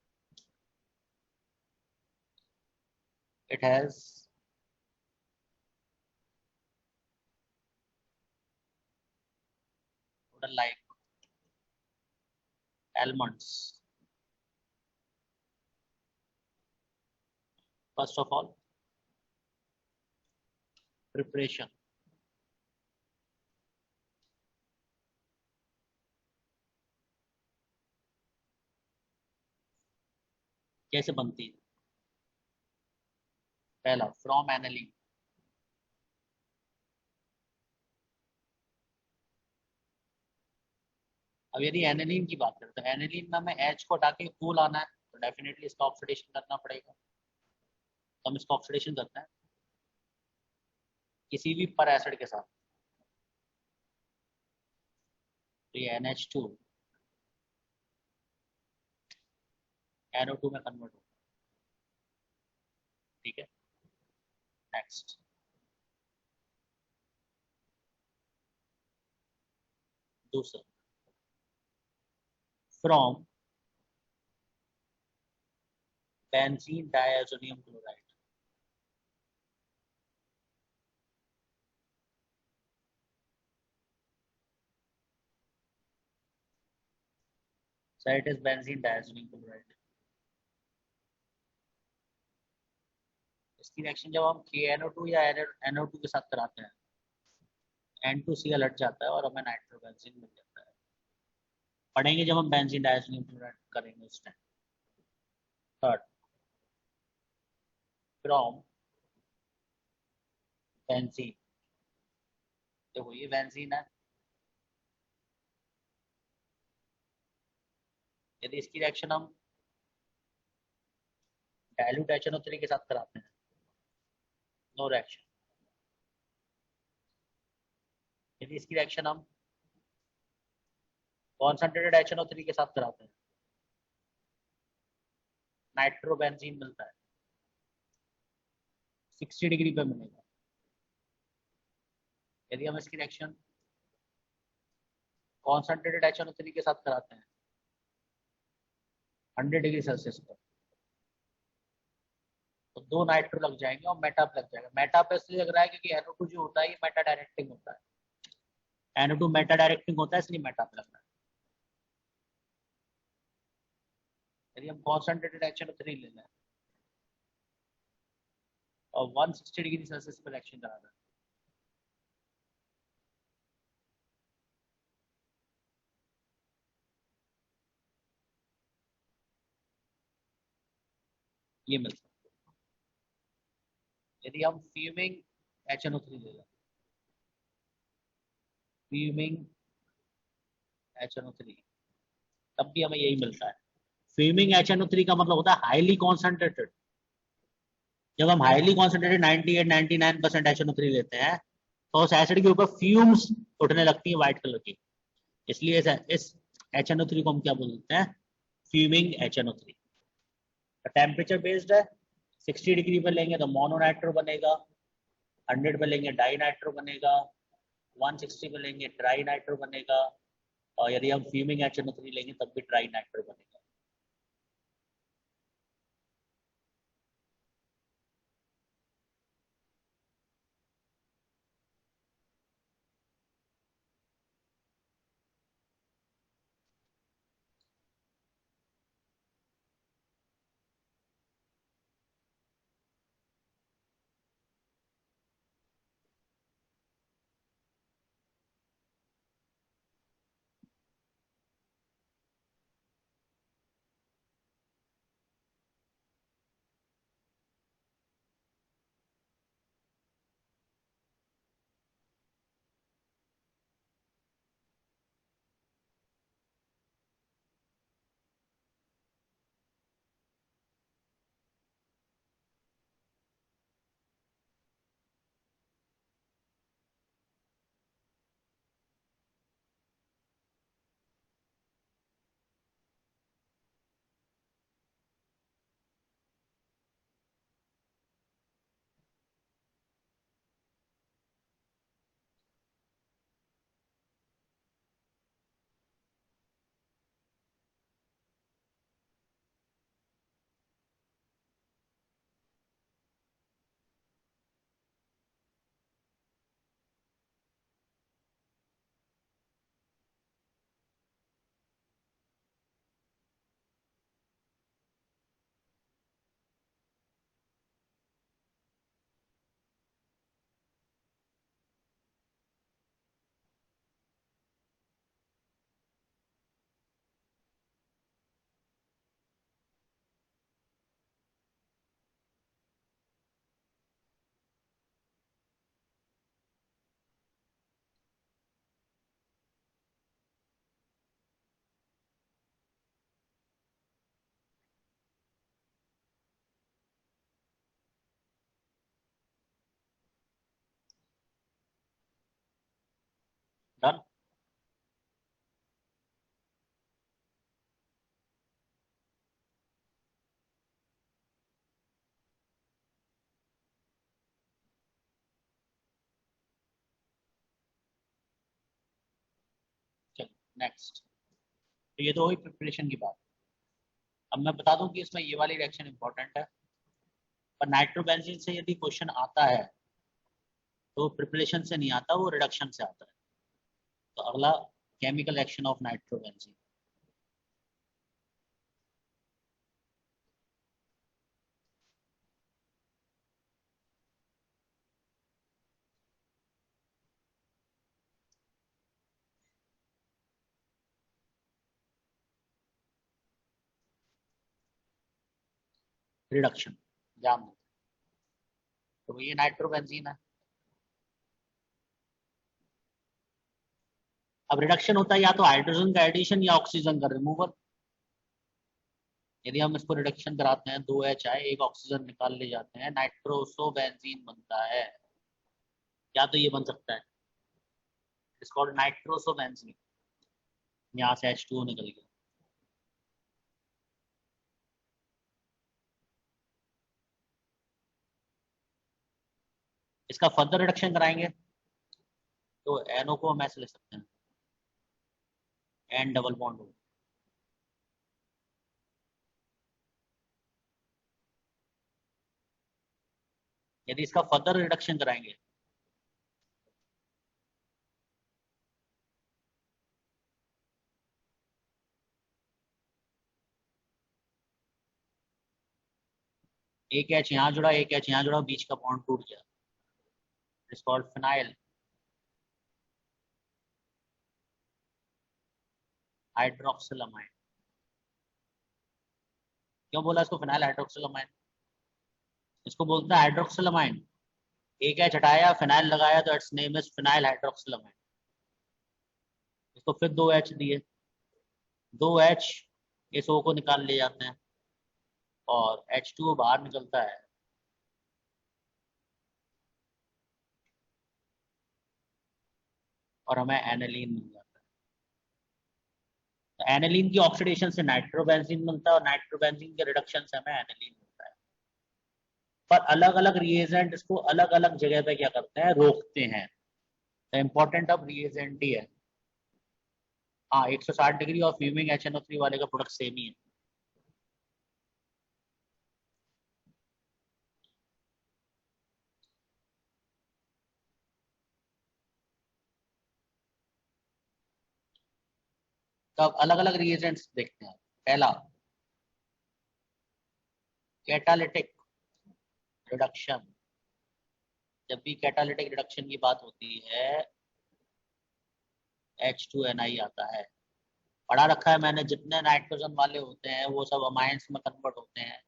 It has like almonds. First of all, preparation. कैसे बनती है? पहला, फ्रॉम एनिलीन। अब यदि एनिलीन की बात करें तो एनिलीन में हमें H को हटा के O लाना है, तो डेफिनेटली इसका ऑक्सीडेशन करना पड़ेगा। तो हम इसका ऑक्सीडेशन करते हैं किसी भी पर एसिड के साथ। तो ये NH2 NO2 में कन्वर्ट होगा। ठीक है, नेक्स्ट दूसरा, from benzene diazonium chloride. So it is benzene diazonium chloride। इसकी रिएक्शन जब हम KNO2 या NO2 के साथ कराते हैं, N2Cl हट जाता है और हमें नाइट्रोबेंजीन मिल जाता है। पढ़ेंगे जब हम बेंजीन डायazonium क्लोराइड करेंगे उस टाइम। Third, from benzene. देखो ये बेंजीन है, यदि इसकी रिएक्शन हम डाइल्यूट HNO3 के साथ कराते हैं, नो रिएक्शन। यदि इसकी रिएक्शन हम कॉन्सेंट्रेटेड HNO3 के साथ कराते हैं, नाइट्रोबेंजीन मिलता है, 60 डिग्री पे मिलेगा। यदि हम इसकी रिएक्शन कॉन्सेंट्रेटेड HNO3 के साथ कराते हैं 100 डिग्री सेल्सियस पर, तो 2 नाइट्रो लग जाएंगे और मेटा लग जाएगा। मेटा पे इसलिए लग रहा है क्योंकि NO2 जो होता है ये मेटा डायरेक्टिंग होता है। NO2 मेटा डायरेक्टिंग होता है, इसलिए मेटा पे लग रहा है। यदि हम कॉन्सेंट्रेटेड HNO3 ले लें और 160 डिग्री सेल्सियस पर रिएक्शन करा दें, ये मिल सकता है। यदि हम फ्यूमिंग HNO3 ले लें, फ्यूमिंग HNO3, तब भी हमें यही मिलता है। फ्यूमिंग HNO3 का मतलब होता है हाईली कॉन्सेंट्रेटेड। जब हम हाईली कॉन्सेंट्रेटेड 98-99% HNO3 लेते हैं तो उस एसिड के ऊपर फ्यूम्स उठने लगती है व्हाइट कलर की, इसलिए इस HNO3 को हम क्या बोलते हैं, फ्यूमिंग HNO3। टेम्परेचर बेस्ड है, 60 डिग्री पर लेंगे तो मोनोनाइट्रो बनेगा, 100 पर लेंगे डाई नाइट्रो बनेगा, 160 पर लेंगे ट्राई नाइट्रो बनेगा, और यदि हम फ्यूमिंग HNO3 लेंगे तब भी ट्राई नाइट्रो बनेगा। डन। चलो नेक्स्ट, तो ये तो हुई प्रिपरेशन की बात। अब मैं बता दूं कि इसमें ये वाली रिएक्शन इंपॉर्टेंट है, पर नाइट्रोबेंजीन से यदि क्वेश्चन आता है तो प्रिपरेशन से नहीं आता, वो रिडक्शन से आता है। तो अगला chemical action of nitrobenzene. Reduction ध्यान दो, तो ये नाइट्रोबेंजीन है। अब रिडक्शन होता है या तो हाइड्रोजन का एडिशन या ऑक्सीजन का रिमूवल। यदि हम इसको रिडक्शन कराते हैं, 2H आए, एक ऑक्सीजन निकाल ले जाते हैं, नाइट्रोसोबेंजीन बनता है। या तो ये बन सकता है, इट्स कॉल्ड नाइट्रोसोबेंजीन, यहाँ से H2O निकल गया। इसका फर्दर रिडक्शन कराएंगे तो NO को हम ऐसे लिख सकते हैं, N डबल बॉन्ड O। यदि इसका फर्दर रिडक्शन कराएंगे एक H यहाँ जुड़ा, एक H यहाँ जुड़ा, बीच का बॉन्ड टूट गया, इट्स कॉल्ड फिनाइल हाइड्रोक्सिलामाइन। क्यों बोला इसको फिनाइल हाइड्रोक्सिलामाइन? इसको बोलता है हाइड्रोक्सिलामाइन। एक H हटाया, फिनाइल लगाया, तो इट्स नेम इज फिनाइल हाइड्रोक्सिलामाइन। इसको फिर 2H दिए, 2H इस O को निकाल ले जाते हैं और H2O बाहर निकलता है। और हमें एनालीन मिल जाता है। तो एनालीन की ऑक्सीडेशन से नाइट्रोबेंजीन मिलता है और नाइट्रोबेंजीन के रिडक्शन से हमें एनालीन मिलता है। पर अलग अलग रिएजेंट इसको अलग अलग जगह पे क्या करते हैं, रोकते हैं। तो इम्पोर्टेंट अब रिएजेंट ही है। हाँ, 160 डिग्री और फ्यूमिंग HNO3 वाले का प्रोडक्ट सेम ही है। तो अब अलग अलग रिएजेंट्स देखते हैं। पहला कैटालिटिक रिडक्शन। जब भी कैटालिटिक रिडक्शन की बात होती है H2Ni आता है। पढ़ा रखा है मैंने, जितने नाइट्रोजन वाले होते हैं वो सब अमाइंस में कन्वर्ट होते हैं।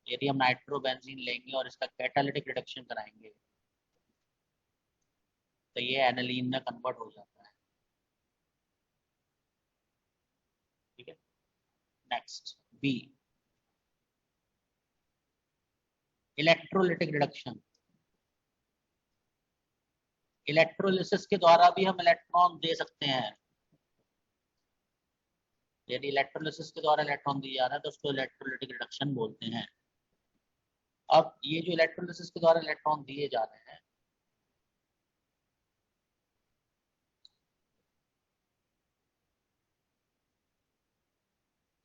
यदि हम नाइट्रोबेंजीन लेंगे और इसका कैटालिटिक रिडक्शन कराएंगे तो ये एनालीन में कन्वर्ट हो जाता है। ठीक है, next B, electrolytic reduction. Electrolysis के द्वारा भी हम इलेक्ट्रॉन दे सकते हैं। यदि इलेक्ट्रोलिसिस के द्वारा इलेक्ट्रॉन दिया जा रहा है तो उसको इलेक्ट्रोलिटिक रिडक्शन बोलते हैं। अब ये जो इलेक्ट्रोलिसिस के द्वारा इलेक्ट्रॉन दिए जा रहे हैं,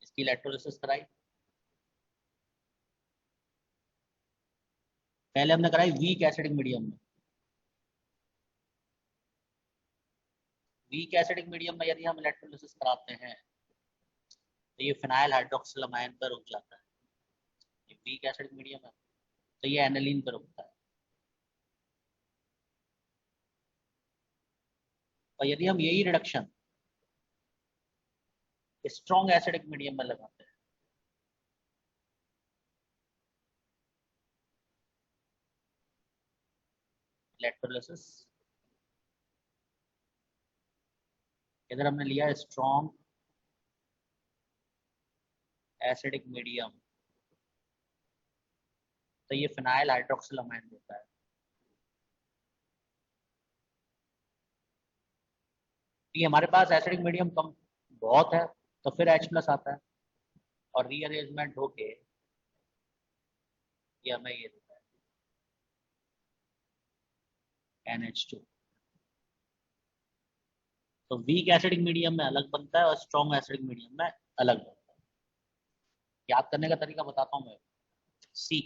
इसकी इलेक्ट्रोलिसिस कराई। पहले हमने कराई वीक एसिडिक मीडियम में। वीक एसिडिक मीडियम में यदि हम इलेक्ट्रोलिसिस कराते हैं तो ये फिनाइल हाइड्रोक्सिलमाइन पर रुक जाता है। ये वीक एसिडिक मीडियम है तो ये एनालीन पर रुकता है। और यदि हम यही रिडक्शन स्ट्रॉन्ग एसिडिक मीडियम में लगाते हैं इलेक्ट्रोलिसिस, इधर हमने लिया स्ट्रॉन्ग एसिडिक मीडियम, तो ये फिनाइल हाइड्रोक्सिलमाइन देता है। ये हमारे पास एसिडिक मीडियम कम बहुत है तो फिर H+ आता है और रीअरेंजमेंट होके ये हमें ये देता है NH2। तो वीक एसिडिक मीडियम में अलग बनता है और स्ट्रॉन्ग एसिडिक मीडियम में अलग बनता है। याद करने का तरीका बताता हूँ मैं। सी,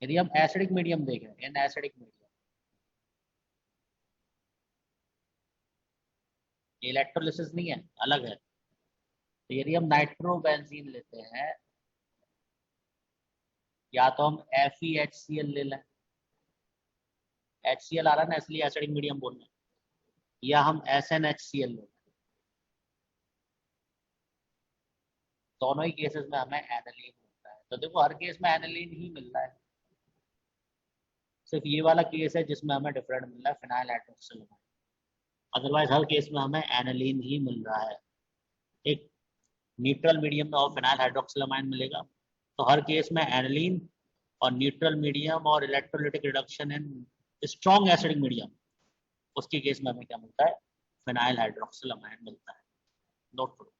यदि हम एसिडिक मीडियम देखें, इन एसिडिक मीडियम, ये इलेक्ट्रोलिसिस नहीं है, अलग है। तो यदि हम नाइट्रोबेंजीन लेते हैं, या तो हम FeHCl ले लें, HCl आ रहा है ना इसलिए एसिडिक मीडियम बोल रहे हैं, या हम SnHCl ले लें। दोनों ही केसेस में हमें एनालीन मिलता है। तो देखो हर केस में एनालीन ही मिल रहा है, सिर्फ ये वाला केस है जिसमें हमें डिफरेंट मिल रहा है फिनाइल हाइड्रोक्सिलमाइन। अदरवाइज हर केस में हमें एनालीन ही मिल रहा है। एक न्यूट्रल मीडियम में और फिनाइल हाइड्रोक्सिलमाइन मिलेगा, तो हर केस में एनालीन और न्यूट्रल मीडियम और electrolytic reduction in strong acidic medium, उसके केस में हमें क्या मिलता है, फिनाइल हाइड्रोक्सिलमाइन मिलता है। नोट करो।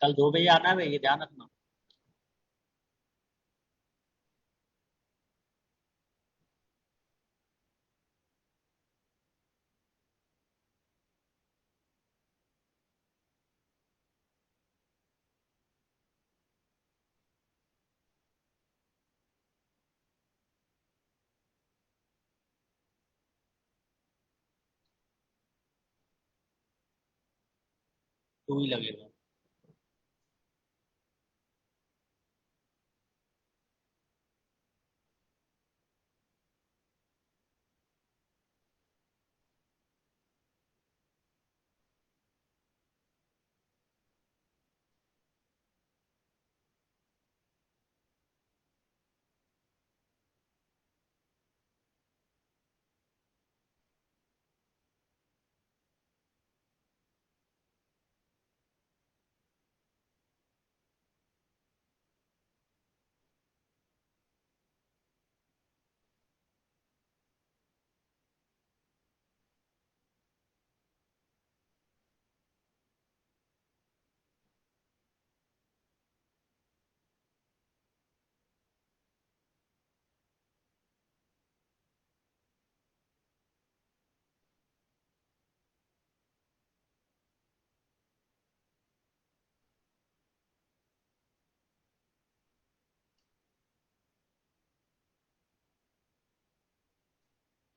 कल 2 बजे आना है भाई, ये ध्यान रखना। टू ही लगेगा।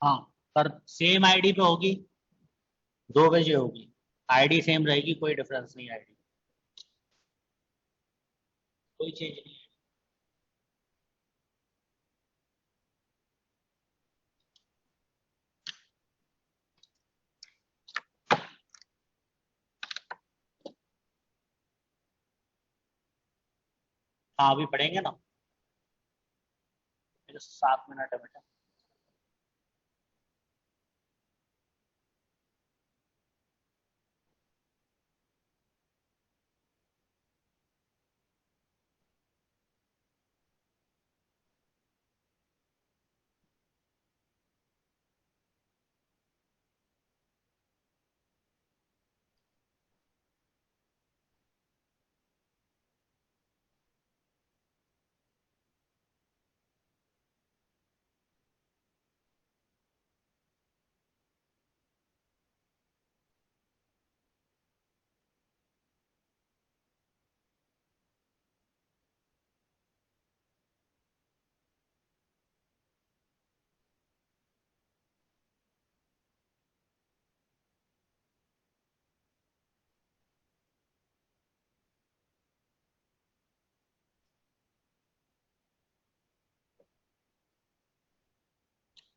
हाँ, पर सेम आईडी पे होगी, 2 बजे होगी, आईडी सेम रहेगी, कोई डिफरेंस नहीं, आईडी कोई चेंज नहीं है। हाँ अभी पढ़ेंगे ना, 7 मिनट है बेटा।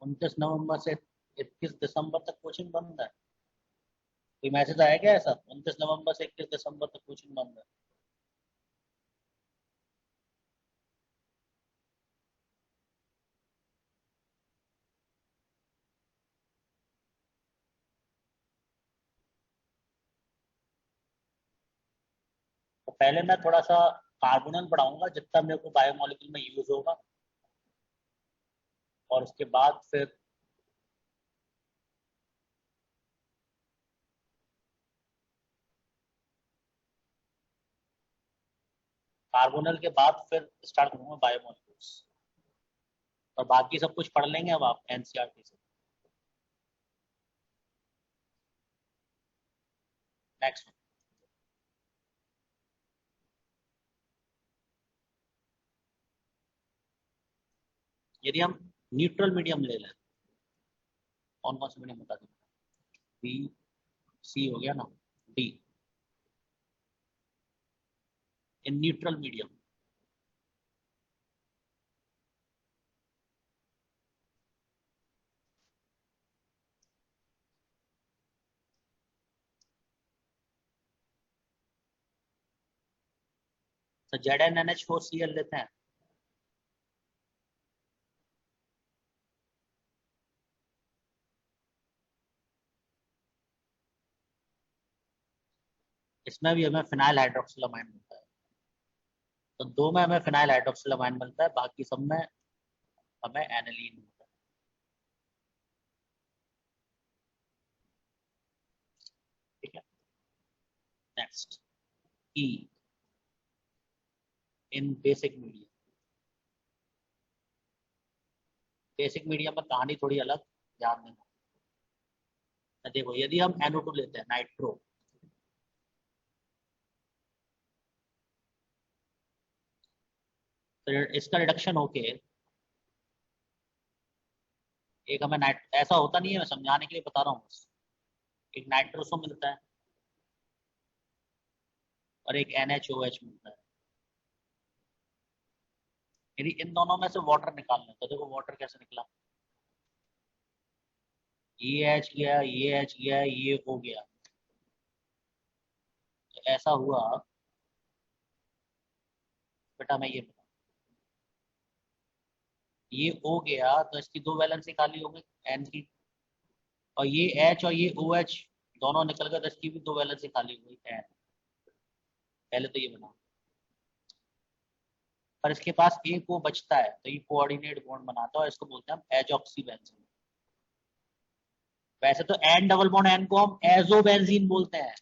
उनतीस नवंबर से 21 दिसंबर तक कोचिंग बंद है। कोई मैसेज आया क्या ऐसा? 29 नवंबर से 21 दिसंबर तक कोचिंग बंद है। तो पहले मैं थोड़ा सा कार्बोनल पढ़ाऊंगा जितना मेरे को बायोमोलिक्यूल में यूज होगा, और उसके बाद फिर कार्बोनल के बाद फिर स्टार्ट करूंगा बायोमोलिक्यूल्स, और बाकी सब कुछ पढ़ लेंगे अब आप एनसीईआरटी से। नेक्स्ट, यदि हम न्यूट्रल मीडियम ले लें, कौन कौन सा मीडियम बता दें? बी सी हो गया ना, डी इन न्यूट्रल मीडियम। तो ZnNH4Cl लेते हैं। इसमें भी हमें फिनाइल हाइड्रोक्सिलामाइन मिलता है, तो 2 में हमें फिनाइल हाइड्रोक्सिलामाइन मिलता है, बाकी सब में हमें एनिलीन मिलता है। ठीक है, नेक्स्ट, ई इन बेसिक मीडियम। बेसिक मीडियम में कहानी थोड़ी अलग, ध्यान देना। देखो यदि हम NO2 लेते हैं, नाइट्रो, तो इसका रिडक्शन होके एक हमें नाइट, ऐसा होता नहीं है, मैं समझाने के लिए बता रहा हूँ बस, एक नाइट्रोसो मिलता है और एक NaOH मिलता है। यदि इन दोनों में से वाटर निकालना है, तो देखो वाटर कैसे निकला, ये H गया, ये H गया, ये हो गया, तो ऐसा हुआ बेटा, मैं ये बता, ये O गया तो इसकी 2 वैलेंसी खाली हो गई N की, और ये H और ये OH दोनों निकल गए तो इसकी भी 2 वैलेंसी खाली हो गई N। पहले तो ये बना, पर इसके पास एक वो बचता है, तो ये कोऑर्डिनेट बॉन्ड बनाता है और इसको बोलते हैं हम एजॉक्सी बेंजीन। वैसे तो N डबल बॉन्ड N को हम एजो बेंजीन बोलते हैं,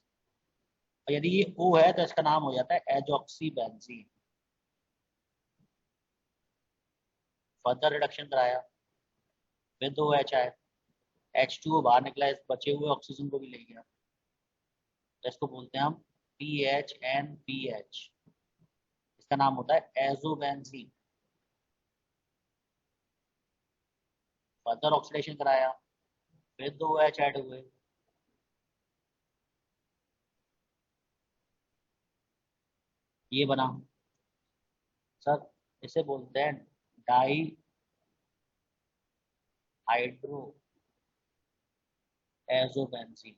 और यदि ये O है तो इसका नाम हो जाता है एजॉक्सी बेंजीन। फर्दर रिडक्शन कराया, फिर 2 H आए, H2O बाहर निकला, इस बचे हुए ऑक्सीजन को भी ले गया, तो इसको बोलते हैं हम PHNPH। इसका नाम होता है एजोबेंजीन। फर्दर ऑक्सीडेशन कराया, फिर 2 OH ऐड हुए। ये बना सर, इसे बोलते हैं dihydroazobenzene,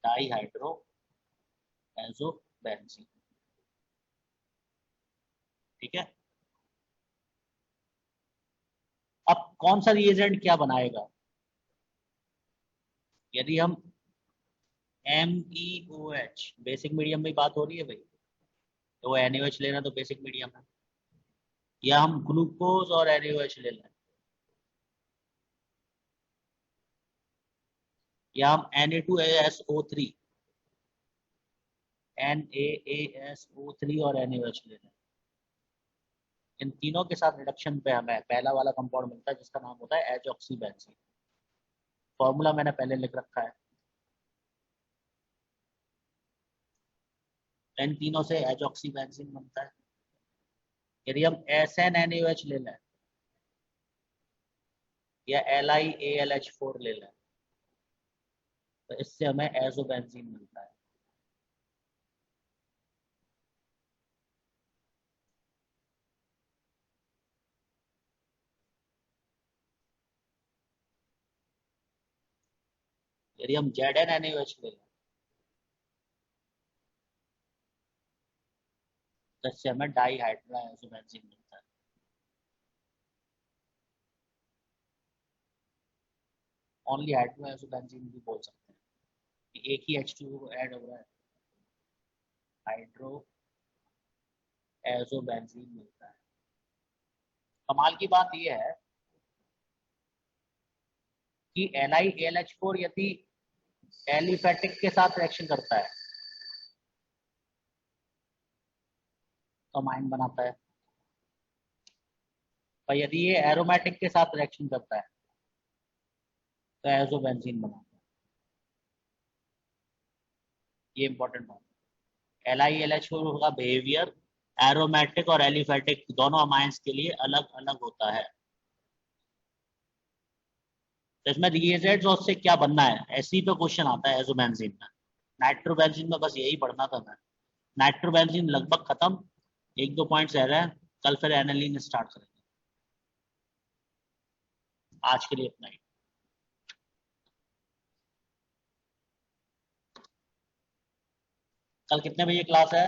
dihydroazobenzene. ठीक है, अब कौन सा रिएजेंट क्या बनाएगा? यदि हम MEOH, बेसिक मीडियम में बात हो रही है भाई, तो NaOH लेना तो बेसिक मीडियम है, या हम ग्लूकोज और NaOH ले लें, या हम Na2ASO3 और NaOH ले लें। इन तीनों के साथ रिडक्शन पे हमें पहला वाला कंपाउंड मिलता है जिसका नाम होता है एजॉक्सीबेंजीन। फॉर्मूला मैंने पहले लिख रखा है। इन तीनों से एजॉक्सीबेंजीन बनता है। यदि हम SnNaOH ले लें या LiAlH4 ले लें तो इससे हमें एजोबेंजीन मिलता है। यदि हम ZnNaOH ले लें तो इससे हमें डाईहाइड्रोएजोबेंजीन मिलता है। ओनली हाइड्रोएजोबेंजीन भी बोल सकते हैं कि एक ही H2O ऐड हो रहा है, हाइड्रो एजोबेंजीन मिलता है। कमाल की बात यह है कि LiAlH4 यदि एलिफेटिक के साथ रिएक्शन करता है तो अमाइन बनाता है, और यदि ये एरोमेटिक के साथ रिएक्शन करता है तो एजोबेंजीन बनाता है। ये इंपॉर्टेंट बात है। LiAlH4 का बिहेवियर एरोमेटिक और एलिफेटिक दोनों अमाइंस के लिए अलग अलग होता है। तो इसमें रिएजेंट्स और उससे क्या बनना है, ऐसी पे क्वेश्चन आता है एजोबेंजीन में। नाइट्रोबेंजीन में बस यही पढ़ना था मैं। नाइट्रोबेंजीन लगभग खत्म, 1-2 पॉइंट्स रह रहे हैं, कल फिर एनालिन स्टार्ट करेंगे। आज के लिए इतना ही। कल कितने बजे क्लास है?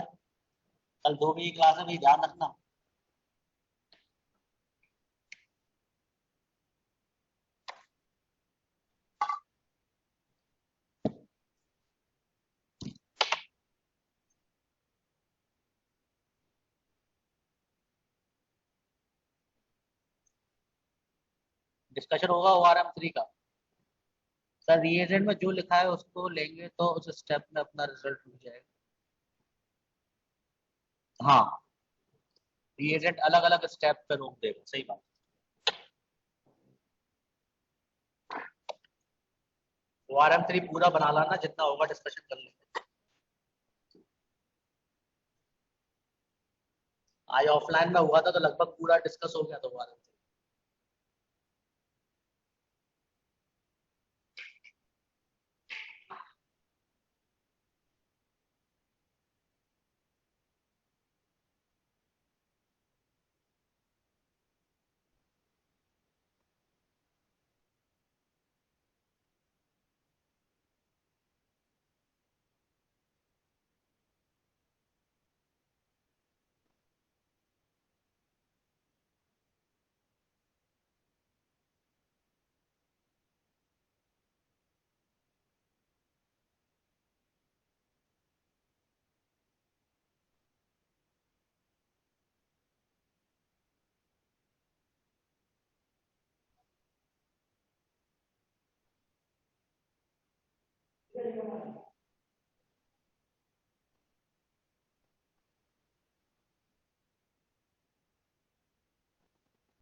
कल 2 बजे क्लास है भाई, ध्यान रखना। डिस्कशन होगा ORM3 का। सर रिएजेंट में जो लिखा है उसको लेंगे तो उस स्टेप में अपना रिजल्ट मिल जाएगा। हाँ, रिएजेंट अलग अलग स्टेप पे रोक देगा, सही बात। ORM3 पूरा बना लाना, जितना होगा डिस्कशन कर लेंगे। आज ऑफलाइन में हुआ था तो लगभग पूरा डिस्कस हो गया था ORM3।